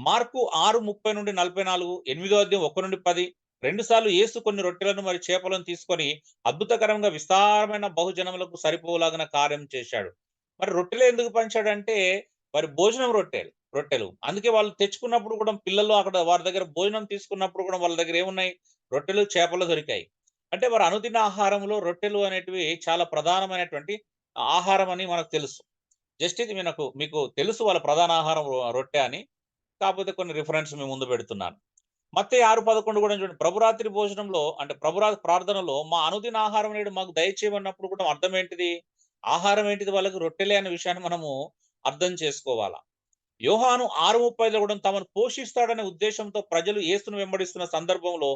[SPEAKER 1] మార్కు 6:30 నుండి 44, 8వ అధ్యాయం 1 నుండి 10 2 సార్లు యేసు కొన్ని రొట్టెలను మరి చేపలను తీసుకొని అద్భుతకరంగా విస్తారమైన బహుజనములకు సరిపోలాగిన కార్యం చేశాడు. మరి రొట్టెలు ఎందుకు పంచాడంటే వారి భోజనం రొట్టెలు. అందుకే వాళ్ళు తెచ్చుకున్నప్పుడు కూడా పిల్లలు అక్కడ వారి దగ్గర భోజనం తీసుకున్నప్పుడు కూడా వాళ్ళ దగ్గర ఏమున్నాయి? రొట్టెలు, చేపలు దొరికాయి. అంటే వారి అనుదిన ఆహారంలో రొట్టెలు అనేటివి చాలా ప్రధానమైనటువంటి ఆహారం అని మనకు తెలుసు. జస్ట్ ఇది మీకు తెలుసు వాళ్ళ ప్రధాన ఆహారం రొట్టె అని. కాకపోతే కొన్ని రిఫరెన్స్ మీ ముందు పెడుతున్నాను. మత్తయి 6:11 కూడా చూడండి. ప్రభురాత్రి భోజనంలో అంటే ప్రభురాత్రి ప్రార్థనలో మా అనుదిన ఆహారం నేడు మాకు దయచేయమన్నప్పుడు కూడా అర్థం ఏంటిది? ఆహారం ఏంటిది? వాళ్ళకి రొట్టెలే అనే విషయాన్ని మనము అర్థం చేసుకోవాలా. యోహాను 6:30లో కూడా తమను పోషిస్తాడనే ఉద్దేశంతో ప్రజలు యేసును వెంబడిస్తున్న సందర్భంలో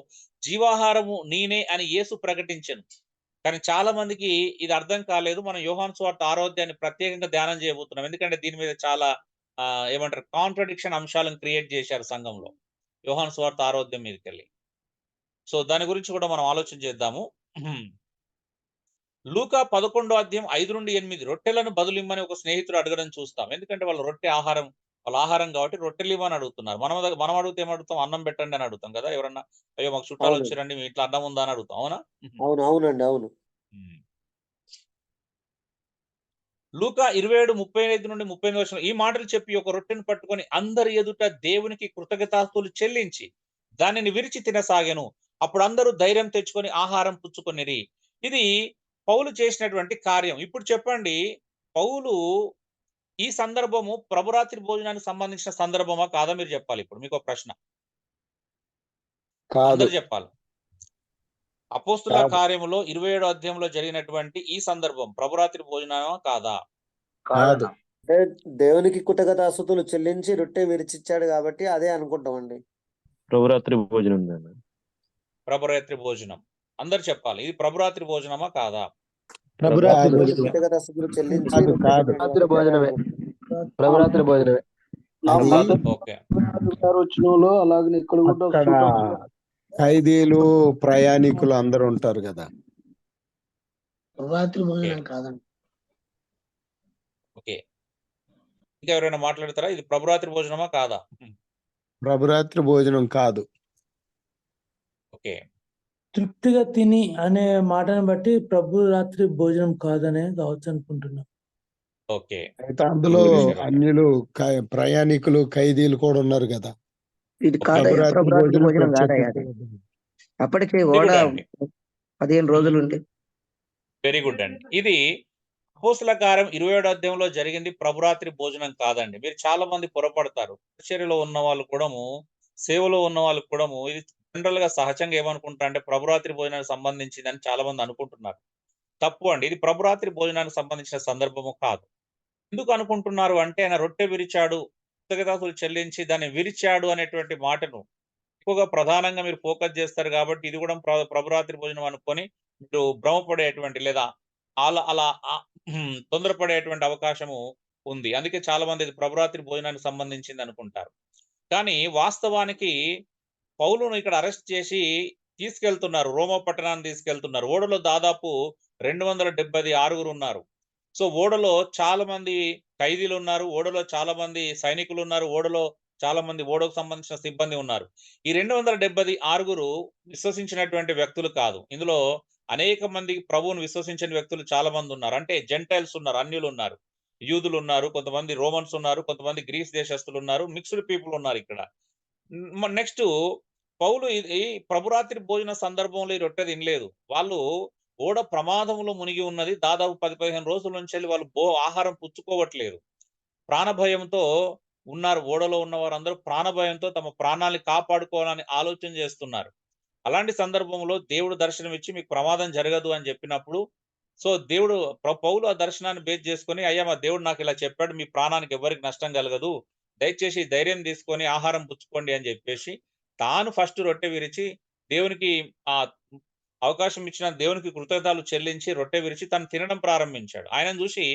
[SPEAKER 1] జీవాహారము నేనే అని యేసు ప్రకటించెను. కానీ చాలా మందికి ఇది అర్థం కాలేదు. మనం యోహాను సువార్త 6వ అధ్యాయాన్ని ప్రత్యేకంగా ధ్యానం చేయబోతున్నాం. ఎందుకంటే దీని మీద చాలా ఏమంటారు కాంట్రడిక్షన్ అంశాలను క్రియేట్ చేశారు సంఘంలో. యోహాను సువార్త 6వ అధ్యాయం మీదకెళ్ళి. సో దాని గురించి కూడా మనం ఆలోచన చేద్దాము. లూకా 11వ అధ్యాయం 5-8 రొట్టెలను బదులిమ్మని ఒక స్నేహితుడు అడగడం చూస్తాం. ఎందుకంటే వాళ్ళ రొట్టె ఆహారం, వాళ్ళ ఆహారం కాబట్టి రొట్టెలు ఇవ్వని అడుగుతున్నారు. మనం అడిగితే ఏమడుగుతాం? అన్నం పెట్టండి అని అడుగుతాం కదా. ఎవరన్నా అయ్యో మాకు చుట్టాలు
[SPEAKER 12] అవునండి.
[SPEAKER 1] వచ్చారండి మీ ఇంట్లో అన్నం ఉందా అని అడుగుతాం. అవునా?
[SPEAKER 12] అవునండి. అవును.
[SPEAKER 1] లూకా 27:35-38 ఈ మాటలు చెప్పి ఒక రొట్టెను పట్టుకొని అందరి ఎదుట దేవునికి కృతజ్ఞతాస్తులు చెల్లించి దానిని విరిచి తినసాగెను. అప్పుడు అందరూ ధైర్యం తెచ్చుకొని ఆహారం పుచ్చుకొనిరి. ఇది పౌలు చేసినటువంటి కార్యం. ఇప్పుడు చెప్పండి, పౌలు ఈ సందర్భము ప్రభురాత్రి భోజనానికి సంబంధించిన సందర్భమా కాదా? మీరు చెప్పాలి. ఇప్పుడు మీకు ఒక ప్రశ్న,
[SPEAKER 15] కాదు.
[SPEAKER 1] అందరు చెప్పాలి. అపోస్తుల
[SPEAKER 15] కాదు.
[SPEAKER 1] కార్యములో 27వ అధ్యాయంలో జరిగినటువంటి ఈ సందర్భం ప్రభురాత్రి భోజనమా కాదా?
[SPEAKER 15] కాదు.
[SPEAKER 12] అంటే దేవునికి కృతజ్ఞతాస్తుతులు చెల్లించి రొట్టె విరిచిచ్చాడు కాబట్టి అదే అనుకుంటామండి.
[SPEAKER 10] ప్రభురాత్రి భోజనం ఉందన్న.
[SPEAKER 1] ప్రభురాత్రి భోజనం అందరు చెప్పాలి. ఇది ప్రభురాత్రి భోజనమా కాదా?
[SPEAKER 15] ప్రభురాత్రి
[SPEAKER 12] దేవునికి
[SPEAKER 15] భోజనం.
[SPEAKER 12] కృతజ్ఞతాస్తుతులు చెల్లించి
[SPEAKER 15] కాదు,
[SPEAKER 12] రొట్టె
[SPEAKER 15] కాదు.
[SPEAKER 12] తిన్నాడు
[SPEAKER 7] రాత్రి
[SPEAKER 12] కాబట్టి అదే
[SPEAKER 7] భోజనమే.
[SPEAKER 12] అనుకుంటాం.
[SPEAKER 7] ప్రభురాత్రి భోజనమే.
[SPEAKER 15] అది
[SPEAKER 1] ఓకే.
[SPEAKER 9] అలాగే ఇక్కడ కూడా
[SPEAKER 15] అక్కడ ఖైదీలు ప్రయాణికులు అందరూ ఉంటారు కదా.
[SPEAKER 5] రాత్రి
[SPEAKER 1] ఓకే.
[SPEAKER 5] భోజనం కాదండి.
[SPEAKER 1] ఓకే. ఇంకా ఎవరైనా మాట్లాడతారా? ఇది ప్రభురాత్రి భోజనమా కాదా?
[SPEAKER 15] ప్రభురాత్రి భోజనం కాదు.
[SPEAKER 1] ఓకే.
[SPEAKER 16] తృప్తిగా తిని అనే మాటను బట్టి ప్రభు రాత్రి భోజనం కాదనే కావచ్చు అనుకుంటున్నాం.
[SPEAKER 1] ఓకే.
[SPEAKER 15] అయితే అందులో అన్యులు ప్రయాణికులు ఖైదీలు కూడా ఉన్నారు కదా.
[SPEAKER 17] ఇది కాదయ్యా, ప్రభురాత్రి భోజనం కాదయ్యా. అది అప్పటికే
[SPEAKER 1] వెరీ
[SPEAKER 17] ఓడ
[SPEAKER 1] గుడ్ అండి.
[SPEAKER 17] 15 రోజులు ఉంటే
[SPEAKER 1] వెరీ గుడ్ అండి. ఇది అపోస్తుల కార్యం 27వ అధ్యాయంలో జరిగింది. ప్రభురాత్రి భోజనం కాదండి. మీరు చాలా మంది పొరపడతారు. పరిచర్యలో ఉన్న వాళ్ళు కూడాము, సేవలో ఉన్న వాళ్ళు కూడాము ఇది జనరల్ గా సహజంగా ఏమనుకుంటారు అంటే ప్రభురాత్రి భోజనానికి సంబంధించిందని చాలా మంది అనుకుంటున్నారు. తప్పు అండి. ఇది ప్రభురాత్రి భోజనానికి సంబంధించిన సందర్భము కాదు. ఎందుకు అనుకుంటున్నారు అంటే ఆయన రొట్టె విరిచాడు, కృతజ్ఞతాస్తుతులు చెల్లించి దాన్ని విరిచాడు అనేటువంటి మాటను ఎక్కువగా ప్రధానంగా మీరు ఫోకస్ చేస్తారు కాబట్టి ఇది కూడా ప్రభురాత్రి భోజనం అనుకొని మీరు భ్రమపడేటువంటి లేదా అలా తొందరపడేటువంటి అవకాశము ఉంది. అందుకే చాలా మంది ఇది ప్రభురాత్రి భోజనానికి సంబంధించింది అనుకుంటారు. కానీ వాస్తవానికి పౌలును ఇక్కడ అరెస్ట్ చేసి తీసుకెళ్తున్నారు, రోమా పట్టణాన్ని తీసుకెళ్తున్నారు. ఓడలో దాదాపు 276 ఉన్నారు. సో ఓడలో చాలా మంది ఖైదీలు ఉన్నారు, ఓడలో చాలా మంది సైనికులు ఉన్నారు, ఓడలో చాలా మంది ఓడకు సంబంధించిన సిబ్బంది ఉన్నారు. ఈ 276 విశ్వసించినటువంటి వ్యక్తులు కాదు. ఇందులో అనేక మంది ప్రభువును విశ్వసించిన వ్యక్తులు చాలా మంది ఉన్నారు. అంటే జెంటైల్స్ ఉన్నారు, అన్యులు ఉన్నారు, యూదులు ఉన్నారు, కొంతమంది రోమన్స్ ఉన్నారు, కొంతమంది గ్రీస్ దేశస్తులు ఉన్నారు, మిక్స్డ్ పీపుల్ ఉన్నారు ఇక్కడ. నెక్స్ట్ పౌలు ఈ ప్రభురాత్రి భోజన సందర్భంలో ఈ రొట్టె తినలేదు. వాళ్ళు ఓడ ప్రమాదంలో మునిగి ఉన్నది. దాదాపు 10-15 రోజుల నుంచి వాళ్ళు ఆహారం పుచ్చుకోవట్లేదు. ప్రాణభయంతో ఉన్నారు. ఓడలో ఉన్న వారందరూ ప్రాణభయంతో తమ ప్రాణాన్ని కాపాడుకోవాలని ఆలోచన చేస్తున్నారు. అలాంటి సందర్భంలో దేవుడు దర్శనం ఇచ్చి మీకు ప్రమాదం జరగదు అని చెప్పినప్పుడు, సో దేవుడు పౌలు ఆ దర్శనాన్ని బేస్ చేసుకొని, అయ్యా మా దేవుడు నాకు ఇలా చెప్పాడు, మీ ప్రాణానికి ఎవరికి నష్టం కలగదు, దయచేసి ధైర్యం తీసుకొని ఆహారం పుచ్చుకోండి అని చెప్పేసి తాను ఫస్ట్ రొట్టె విరిచి దేవునికి ఆ అవకాశం ఇచ్చిన దేవునికి కృతజ్ఞతలు చెల్లించి రొట్టె విరిచి తను తినడం ప్రారంభించాడు. ఆయనను చూసి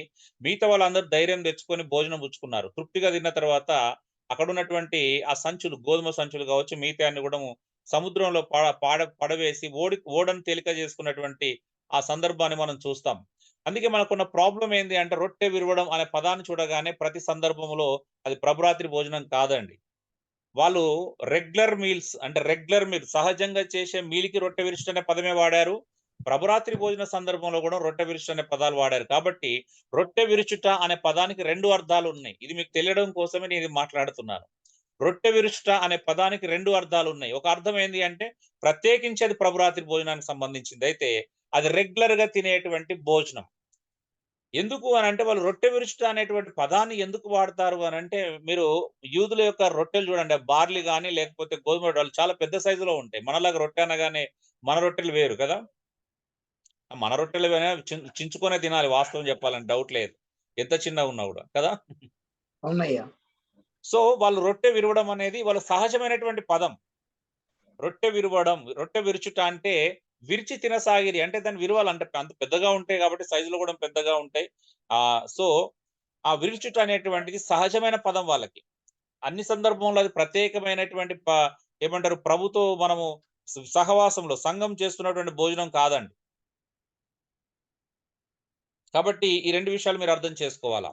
[SPEAKER 1] మిగతా వాళ్ళందరూ ధైర్యం తెచ్చుకొని భోజనం పుచ్చుకున్నారు. తృప్తిగా తిన్న తర్వాత అక్కడ ఉన్నటువంటి ఆ సంచులు, గోధుమ సంచులు కావచ్చు, మిగతా అన్ని కూడా సముద్రంలో పడవేసి ఓడను తేలిక చేసుకున్నటువంటి ఆ సందర్భాన్ని మనం చూస్తాం. అందుకే మనకున్న ప్రాబ్లం ఏంది అంటే రొట్టె విరవడం అనే పదాన్ని చూడగానే ప్రతి సందర్భంలో అది ప్రభురాత్రి భోజనం కాదండి. వాళ్ళు రెగ్యులర్ మీల్స్ అంటే రెగ్యులర్ మీల్ సహజంగా చేసే మీల్కి రొట్టె విరుచుట అనే పదమే వాడారు. ప్రభురాత్రి భోజన సందర్భంలో కూడా రొట్టె విరుచుట అనే పదాలు వాడారు. కాబట్టి రొట్టె విరుచుట అనే పదానికి 2 అర్థాలు ఉన్నాయి. ఇది మీకు తెలియడం కోసమే నేను మాట్లాడుతున్నాను. రొట్టె విరుచుట అనే పదానికి 2 అర్థాలు ఉన్నాయి. ఒక అర్థం ఏంది అంటే ప్రత్యేకించి అది ప్రభురాత్రి భోజనానికి సంబంధించింది. అయితే అది రెగ్యులర్ గా తినేటువంటి భోజనం. ఎందుకు అని అంటే వాళ్ళు రొట్టె విరుచుట అనేటువంటి పదాన్ని ఎందుకు వాడతారు అని అంటే, మీరు యూదుల యొక్క రొట్టెలు చూడండి, బార్లీ గానీ లేకపోతే గోధుమ రొట్టెలు చాలా పెద్ద సైజులో ఉంటాయి. మనలాగా రొట్టె అనగానే మన రొట్టెలు వేరు కదా. మన రొట్టెలు చించుకొనే తినాలి వాస్తవం చెప్పాలని డౌట్ లేదు, ఎంత చిన్నగా ఉన్నా కూడా కదా.
[SPEAKER 5] అవునయ్యా.
[SPEAKER 1] సో వాళ్ళు రొట్టె విరవడం అనేది వాళ్ళ సహజమైనటువంటి పదం. రొట్టె విరవడం, రొట్టె విరుచుట అంటే విరిచి తినసాగిరి అంటే దాన్ని విరవాలంటే అంత పెద్దగా ఉంటాయి కాబట్టి సైజులో కూడా పెద్దగా ఉంటాయి. సో ఆ విరుచుట అనేటువంటిది సహజమైన పదం వాళ్ళకి. అన్ని సందర్భంలో అది ప్రత్యేకమైనటువంటి ఏమంటారు ప్రభుతో మనము సహవాసంలో సంఘం చేస్తున్నటువంటి భోజనం కాదండి. కాబట్టి ఈ 2 విషయాలు మీరు అర్థం చేసుకోవాలా.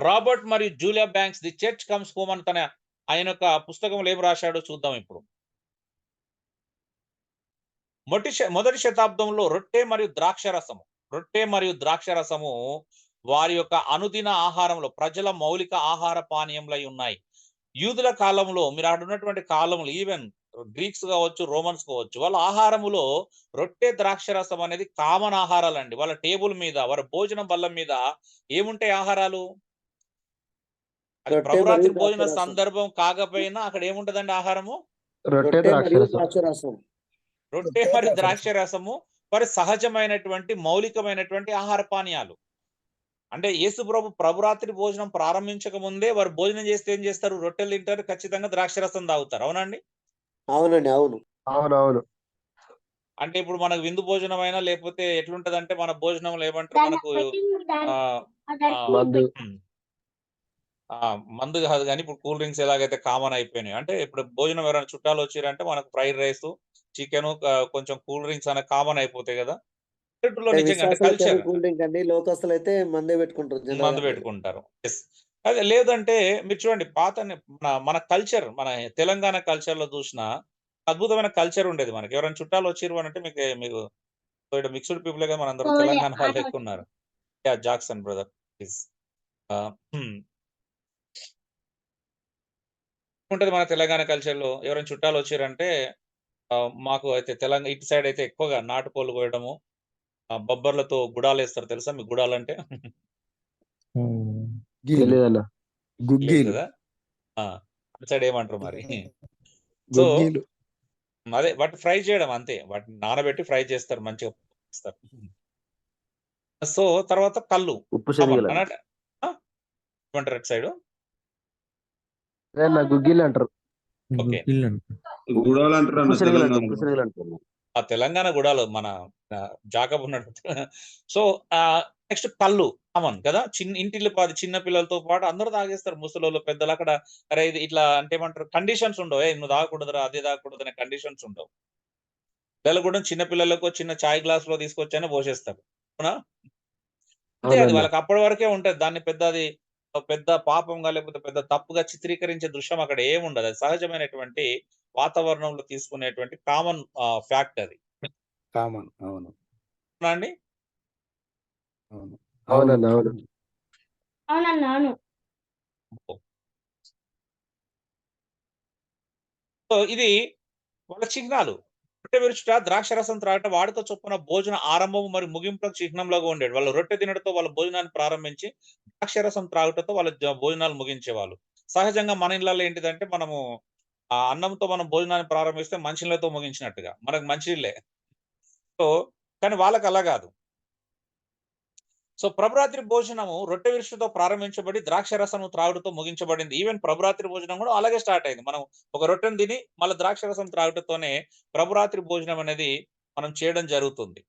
[SPEAKER 1] రాబర్ట్ మరియు Julia banks the church comes home అని ఆయన యొక్క పుస్తకంలో ఏం రాశాడో చూద్దాం ఇప్పుడు. మొదటి శతాబ్దంలో రొట్టె మరియు ద్రాక్షరసము వారి యొక్క అనుదిన ఆహారంలో ప్రజల మౌలిక ఆహార పానీయములై ఉన్నాయి. యూదుల కాలంలో మీరు అక్కడ ఉన్నటువంటి కాలంలో ఈవెన్ గ్రీక్స్ కావచ్చు, రోమన్స్ కావచ్చు, వాళ్ళ ఆహారములో రొట్టె ద్రాక్షరసం అనేది కామన్ ఆహారాలండి. వాళ్ళ టేబుల్ మీద, వాళ్ళ భోజనం బల్ల మీద ఏముంటాయి ఆహారాలు? అది ప్రభురాత్రి భోజన సందర్భం కాకపోయినా అక్కడ ఏముంటదండి ఆహారము?
[SPEAKER 12] రొట్టె మరియు ద్రాక్షరసం.
[SPEAKER 1] రొట్టె మరియు ద్రాక్షరసము వారి సహజమైనటువంటి మౌలికమైనటువంటి ఆహార పానీయాలు. అంటే యేసు ప్రభురాత్రి భోజనం ప్రారంభించక ముందే వారు భోజనం చేస్తే ఏం చేస్తారు? రొట్టెలు తింటారు, ఖచ్చితంగా ద్రాక్షరసం తాగుతారు. అవునండి?
[SPEAKER 12] అవునండి, అవును.
[SPEAKER 7] అవునవును.
[SPEAKER 1] అంటే ఇప్పుడు మనకు విందు భోజనం అయినా లేకపోతే ఎట్లుంటదంటే మన భోజనంలో ఏమంటారు మనకు మందు కాదు కానీ ఇప్పుడు కూల్ డ్రింక్స్ ఎలాగైతే కామన్ అయిపోయినాయి. అంటే ఇప్పుడు భోజనం ఎవరైనా చుట్టాలు వచ్చారంటే మనకు ఫ్రైడ్ రైస్, చికెన్, కొంచెం కూల్ డ్రింక్స్ అనే కామన్ అయిపోతాయి కదా.
[SPEAKER 12] లోకస్తులు అయితే మందే పెట్టుకుంటారు,
[SPEAKER 1] మందు పెట్టుకుంటారు. అదే లేదంటే మీరు చూడండి పాత మన కల్చర్, మన తెలంగాణ కల్చర్ లో చూసిన అద్భుతమైన కల్చర్ ఉండేది. మనకి ఎవరైనా చుట్టాలు వచ్చిరు అని అంటే మీకు మిక్స్డ్ పీపుల్ గా మనందరూ తెలంగాణ వాళ్ళు ఎక్కువ ఉన్నారు. జాక్సన్ బ్రదర్ ఉంటది మన తెలంగాణ కల్చర్ లో. ఎవరైనా చుట్టాలు వచ్చారంటే మాకు అయితే తెలంగాణ ఇటు సైడ్ అయితే ఎక్కువగా నాటుకోళ్ళు కోయడము, బొబ్బర్లతో గుడాలు వేస్తారు. తెలుసా మీకు గుడాలు అంటే? కదా అటు సైడ్ ఏమంటారు మరి? సో అదే వాటిని ఫ్రై చేయడం అంతే, వాటిని నానబెట్టి ఫ్రై చేస్తారు, మంచిగా చేస్తారు. సో తర్వాత కళ్ళు ఏమంటారు అటు సైడ్?
[SPEAKER 7] గుగ్గిళ్ళు అంటారు.
[SPEAKER 1] ఆ తెలంగాణ గుడాలు మన జాకబ్ ఉన్నాడు. సో నెక్స్ట్ కళ్ళు కామన్ కదా, ఇంటిల్లి పాది చిన్న పిల్లలతో పాటు అందరూ తాగేస్తారు, ముసలోళ్ళు పెద్దలు. అక్కడ అరే ఇది ఇట్లా అంటే ఏమంటారు, కండిషన్స్ ఉండవు. నువ్వు తాగకూడదురా, అదే తాగకూడదు అనే కండిషన్స్ ఉండవు. పిల్లలు కూడా చిన్న పిల్లలకు చిన్న చాయ్ గ్లాస్ లో తీసుకొచ్చానే పోసేస్తారు. అవునా? అంతే, అది వాళ్ళకి అప్పటి వరకే ఉంటది. దాన్ని పెద్ద పాపంగా లేకపోతే పెద్ద తప్పుగా చిత్రీకరించే దృశ్యం అక్కడ ఏముండదు. అది సహజమైనటువంటి వాతావరణంలో తీసుకునేటువంటి కామన్ ఫ్యాక్ట్ అది.
[SPEAKER 15] కామన్. అవును
[SPEAKER 1] అండి,
[SPEAKER 7] అవునండి, అవును.
[SPEAKER 1] సో ఇది వాళ్ళ చిహ్నాలు. రొట్టె విరుచుట, ద్రాక్షరసం త్రాగట వాడితో చొప్పున భోజన ఆరంభము మరియు ముగింపులకు చిహ్నంలాగా ఉండేది. వాళ్ళు రొట్టె తినడంతో వాళ్ళ భోజనాన్ని ప్రారంభించి ద్రాక్షరసం త్రాగుటతో వాళ్ళ భోజనాలు ముగించేవాళ్ళు. సహజంగా మన ఇళ్లలో ఏంటిదంటే మనము ఆ అన్నంతో మనం భోజనాన్ని ప్రారంభిస్తే మంచినీళ్ళతో ముగించినట్టుగా, మనకు మంచినీళ్ళే. సో కానీ వాళ్ళకి అలా కాదు. సో ప్రభురాత్రి భోజనము రొట్టె విరుచుతో ప్రారంభించబడి ద్రాక్షరసం త్రాగుడుతో ముగించబడింది. ఈవెన్ ప్రభురాత్రి భోజనం కూడా అలాగే స్టార్ట్ అయింది. మనం ఒక రొట్టెను తిని మళ్ళీ ద్రాక్షరసం త్రాగుటతోనే ప్రభురాత్రి భోజనం అనేది మనం చేయడం జరుగుతుంది.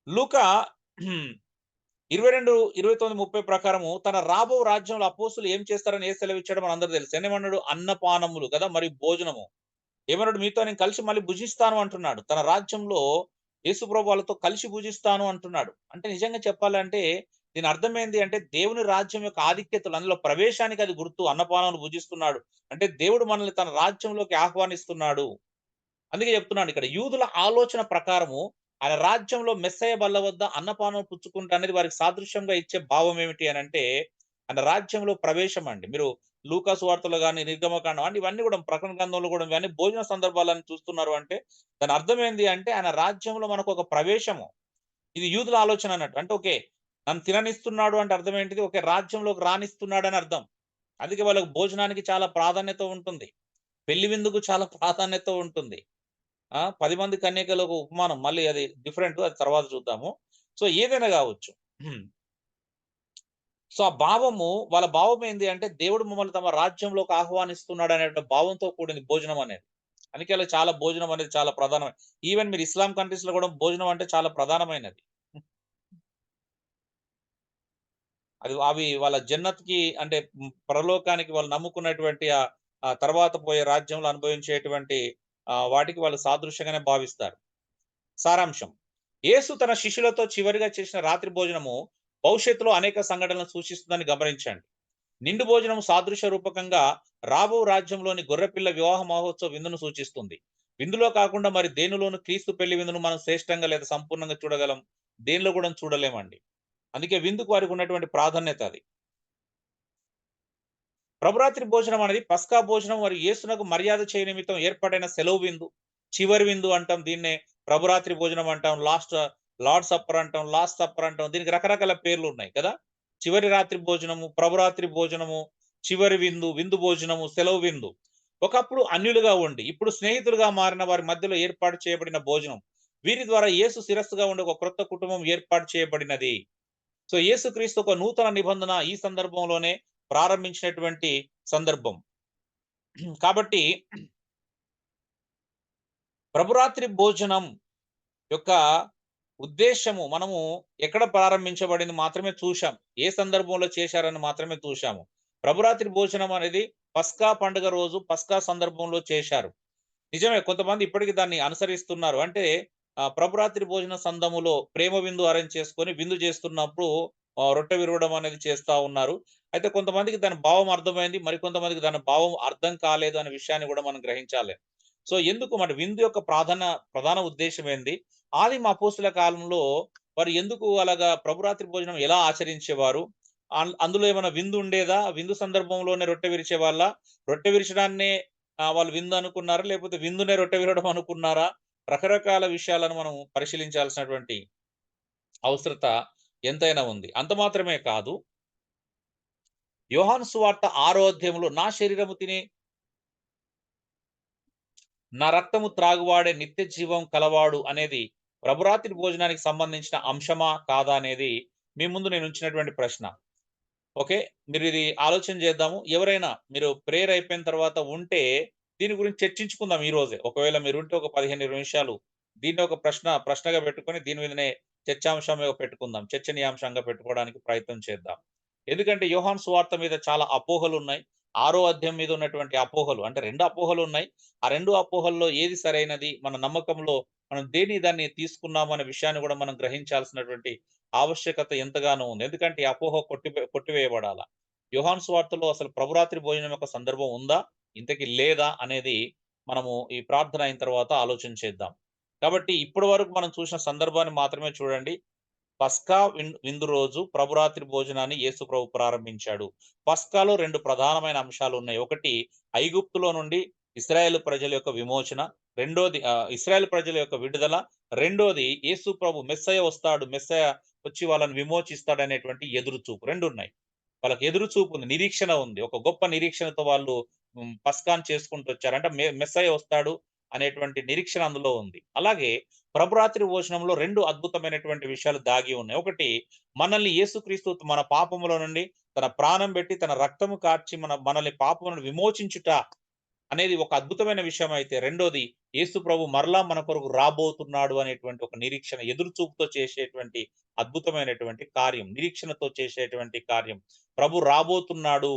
[SPEAKER 1] లూకా 22:29-30 ప్రకారము తన రాబో రాజ్యంలో అపోస్తులు ఏం చేస్తారని ఏ సెలవిచ్చాడో మన అందరూ తెలుసు. ఏమన్నాడు? అన్నపానములు కదా, మరి భోజనము. ఏమన్నాడు? మీతో నేను కలిసి మళ్ళీ భుజిస్తాను అంటున్నాడు. తన రాజ్యంలో యేసుప్రభు వాళ్ళతో కలిసి భుజిస్తాను అంటున్నాడు. అంటే నిజంగా చెప్పాలంటే దీని అర్థం ఏంది అంటే దేవుని రాజ్యం యొక్క ఆధిక్యతలు, అందులో ప్రవేశానికి అది గుర్తు. అన్నపానాలు భుజిస్తున్నాడు అంటే దేవుడు మనల్ని తన రాజ్యంలోకి ఆహ్వానిస్తున్నాడు. అందుకే చెప్తున్నాడు ఇక్కడ, యూదుల ఆలోచన ప్రకారము ఆయన రాజ్యంలో మెస్సయ్య బల్ల వద్ద అన్నపానం పుచ్చుకుంటా అనేది వారికి సాదృశ్యంగా ఇచ్చే భావం ఏమిటి అని అంటే ఆయన రాజ్యంలో ప్రవేశం అండి. మీరు లూకా సువార్తలో కానీ, నిర్గమకాండం అంటే ఇవన్నీ కూడా, ప్రకటన గ్రంథంలో కూడా ఇవన్నీ భోజన సందర్భాలను చూస్తున్నారు. అంటే దాని అర్థం ఏంది అంటే ఆయన రాజ్యంలో మనకు ఒక ప్రవేశము. ఇది యూదుల ఆలోచన అన్నట్టు. అంటే ఓకే, నన్ను తిననిస్తున్నాడు అంటే అర్థం ఏంటిది? ఓకే, రాజ్యంలోకి రానిస్తున్నాడు అని అర్థం. అందుకే వాళ్ళకి భోజనానికి చాలా ప్రాధాన్యత ఉంటుంది, పెళ్లి విందుకు చాలా ప్రాధాన్యత ఉంటుంది. 10 మంది కన్యకలకు ఉపమానం, మళ్ళీ అది డిఫరెంట్, అది తర్వాత చూద్దాము. సో ఏదైనా కావచ్చు. సో ఆ భావము, వాళ్ళ భావం ఏంది అంటే దేవుడు మమ్మల్ని తమ రాజ్యంలోకి ఆహ్వానిస్తున్నాడు అనే భావంతో కూడింది భోజనం అనేది. అందుకే చాలా భోజనం అనేది చాలా ప్రధానమైన. ఈవెన్ మీరు ఇస్లాం కంట్రీస్ లో కూడా భోజనం అంటే చాలా ప్రధానమైనది. అది అవి వాళ్ళ జన్నత్కి అంటే పరలోకానికి వాళ్ళు నమ్ముకున్నటువంటి తర్వాత పోయే రాజ్యంలో అనుభవించేటువంటి వాటికి వాళ్ళు సాదృశ్యంగానే భావిస్తారు. సారాంశం: యేసు తన శిష్యులతో చివరిగా చేసిన రాత్రి భోజనము భవిష్యత్తులో అనేక సంఘటనలను సూచిస్తుందని గమనించండి. నిండు భోజనం సాదృశ్య రూపకంగా రాబో రాజ్యంలోని గొర్రెపిల్ల వివాహ మహోత్సవ విందును సూచిస్తుంది. విందులో కాకుండా మరి దేనిలోను క్రీస్తు పెళ్లి విందును మనం శ్రేష్టంగా లేదా సంపూర్ణంగా చూడగలం? దేనిలో కూడా చూడలేమండి. అందుకే విందుకు వారికి ఉన్నటువంటి ప్రాధాన్యత అది. ప్రభురాత్రి భోజనం అనేది పస్కా భోజనం మరియు యేసునకు మర్యాద చేయ నిమిత్తం ఏర్పాటైన సెలవు విందు, చివరి విందు అంటాం. దీన్నే ప్రభురాత్రి భోజనం అంటాం, లార్డ్ సప్పర్ అంటాం, లాస్ట్ సప్పర్ అంటాం. దీనికి రకరకాల పేర్లు ఉన్నాయి కదా. చివరి రాత్రి భోజనము, ప్రభురాత్రి భోజనము, చివరి విందు, విందు భోజనము, సెలవు విందు. ఒకప్పుడు అన్యులుగా ఉండి ఇప్పుడు స్నేహితులుగా మారిన వారి మధ్యలో ఏర్పాటు చేయబడిన భోజనం. వీరి ద్వారా యేసు శిరస్సుగా ఉండే ఒక క్రొత్త కుటుంబం ఏర్పాటు చేయబడినది. సో యేసుక్రీస్తు ఒక నూతన నిబంధన ఈ సందర్భంలోనే ప్రారంభించినటువంటి సందర్భం. కాబట్టి ప్రభురాత్రి భోజనం యొక్క ఉద్దేశము మనము ఎక్కడ ప్రారంభించబడింది మాత్రమే చూశాం, ఏ సందర్భంలో చేశారని మాత్రమే చూశాము. ప్రభురాత్రి భోజనం అనేది పస్కా పండుగ రోజు, పస్కా సందర్భంలో చేశారు. నిజమే, కొంతమంది ఇప్పటికీ దాన్ని అనుసరిస్తున్నారు. అంటే ప్రభురాత్రి భోజన సందములో ప్రేమ విందు అరేంజ్ చేసుకొని విందు చేస్తున్నప్పుడు రొట్టె విరవడం అనేది చేస్తా ఉన్నారు. అయితే కొంతమందికి దాని భావం అర్థమైంది, మరికొంతమందికి దాని భావం అర్థం కాలేదు అనే విషయాన్ని కూడా మనం గ్రహించాలి. సో ఎందుకు మరి విందు యొక్క ప్రధాన ఉద్దేశం ఏంది? ఆదిమ అపోస్తుల కాలంలో వారు ఎందుకు అలాగా ప్రభురాత్రి భోజనం ఎలా ఆచరించేవారు? అందులో ఏమైనా విందు ఉండేదా? విందు సందర్భంలోనే రొట్టె విరిచే వాళ్ళ? రొట్టె విరిచడాన్నే వాళ్ళు విందు అనుకున్నారా, లేకపోతే విందునే రొట్టె విరవడం అనుకున్నారా? రకరకాల విషయాలను మనం పరిశీలించాల్సినటువంటి అవసరత ఎంతైనా ఉంది. అంత మాత్రమే కాదు, యోహాను సువార్త 6వ అధ్యాయంలో నా శరీరము తిని నా రక్తము త్రాగువాడే నిత్య జీవం కలవాడు అనేది ప్రభురాత్రి భోజనానికి సంబంధించిన అంశమా కాదా అనేది మీ ముందు నేను ఉంచినటువంటి ప్రశ్న. ఓకే, మీరు ఇది ఆలోచన చేద్దాము. ఎవరైనా మీరు ప్రేయర్ అయిపోయిన తర్వాత ఉంటే దీని గురించి చర్చించుకుందాం ఈ రోజే. ఒకవేళ మీరు ఉంటే ఒక 15-20 నిమిషాలు దీన్ని ఒక ప్రశ్నగా పెట్టుకొని దీని మీదనే చర్చాంశంగా పెట్టుకుందాం, చర్చనీయాంశంగా పెట్టుకోవడానికి ప్రయత్నం చేద్దాం. ఎందుకంటే యోహాను సువార్త మీద చాలా అపోహలు ఉన్నాయి. 6వ అధ్యాయం మీద ఉన్నటువంటి అపోహలు, అంటే 2 అపోహలు ఉన్నాయి. ఆ 2 అపోహల్లో ఏది సరైనది, మన నమ్మకంలో మనం దాన్ని తీసుకున్నాము అనే విషయాన్ని కూడా మనం గ్రహించాల్సినటువంటి ఆవశ్యకత ఎంతగానో ఉంది. ఎందుకంటే ఈ అపోహ కొట్టివేయబడాల. యోహాను సువార్తలో అసలు ప్రభురాత్రి భోజనం యొక్క సందర్భం ఉందా, ఇంతకి లేదా అనేది మనము ఈ ప్రార్థన అయిన తర్వాత ఆలోచన చేద్దాం. కాబట్టి ఇప్పటి వరకు మనం చూసిన సందర్భాన్ని మాత్రమే చూడండి. పస్కా విందు రోజు ప్రభురాత్రి భోజనాన్ని యేసు ప్రభు ప్రారంభించాడు. పస్కాలో 2 ప్రధానమైన అంశాలు ఉన్నాయి. ఒకటి ఐగుప్తులో నుండి ఇశ్రాయేలు ప్రజల యొక్క విమోచన, రెండోది ఇశ్రాయేలు ప్రజల యొక్క విడుదల, రెండోది యేసు ప్రభు మెస్సయ వస్తాడు, మెస్సయ వచ్చి వాళ్ళని విమోచిస్తాడు అనేటువంటి ఎదురుచూపు. 2 ఉన్నాయి. వాళ్ళకి ఎదురుచూపు ఉంది, నిరీక్షణ ఉంది. ఒక గొప్ప నిరీక్షణతో వాళ్ళు పస్కాన్ చేసుకుంటూ వచ్చారు. అంటే మెస్సయ వస్తాడు అనేటువంటి నిరీక్షణ అందులో ఉంది. అలాగే ప్రభురాత్రి భోజనంలో 2 అద్భుతమైనటువంటి విషయాలు దాగి ఉన్నాయి. ఒకటి, మనల్ని యేసుక్రీస్తు మన పాపముల నుండి తన ప్రాణం పెట్టి తన రక్తము కార్చి మనల్ని పాపములను విమోచించుట అనేది ఒక అద్భుతమైన విషయం అయితే, రెండోది యేసు ప్రభు మరలా మన కొరకు రాబోతున్నాడు అనేటువంటి ఒక నిరీక్షణ, ఎదురుచూపుతో చేసేటువంటి అద్భుతమైనటువంటి కార్యం, నిరీక్షణతో చేసేటువంటి కార్యం. ప్రభు రాబోతున్నాడు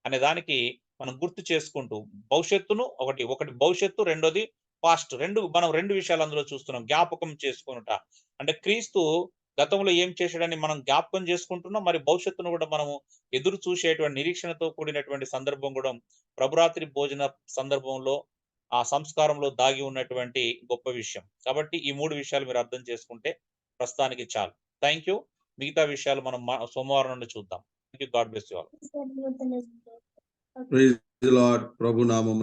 [SPEAKER 1] అనే దానికి మనం గుర్తు చేసుకుంటూ భవిష్యత్తును ఒకటి భవిష్యత్తు, రెండోది పాస్ట్, మనం 2 విషయాలు అందులో చూస్తున్నాం. జ్ఞాపకం చేసుకునుట అంటే క్రీస్తు గతంలో ఏం చేశాడని మనం జ్ఞాపకం చేసుకుంటున్నాం. మరి భవిష్యత్తును కూడా మనము ఎదురు చూసేటువంటి నిరీక్షణతో కూడినటువంటి సందర్భం కూడా ప్రభురాత్రి భోజన సందర్భంలో ఆ సంస్కారంలో దాగి ఉన్నటువంటి గొప్ప విషయం. కాబట్టి ఈ 3 విషయాలు మీరు అర్థం చేసుకుంటే ప్రస్తుతానికి చాలు. Thank you. మిగతా విషయాలు మనం సోమవారం నుండి చూద్దాం. Thank you. God bless you all.
[SPEAKER 6] Praise the Lord. ప్రభు నామమున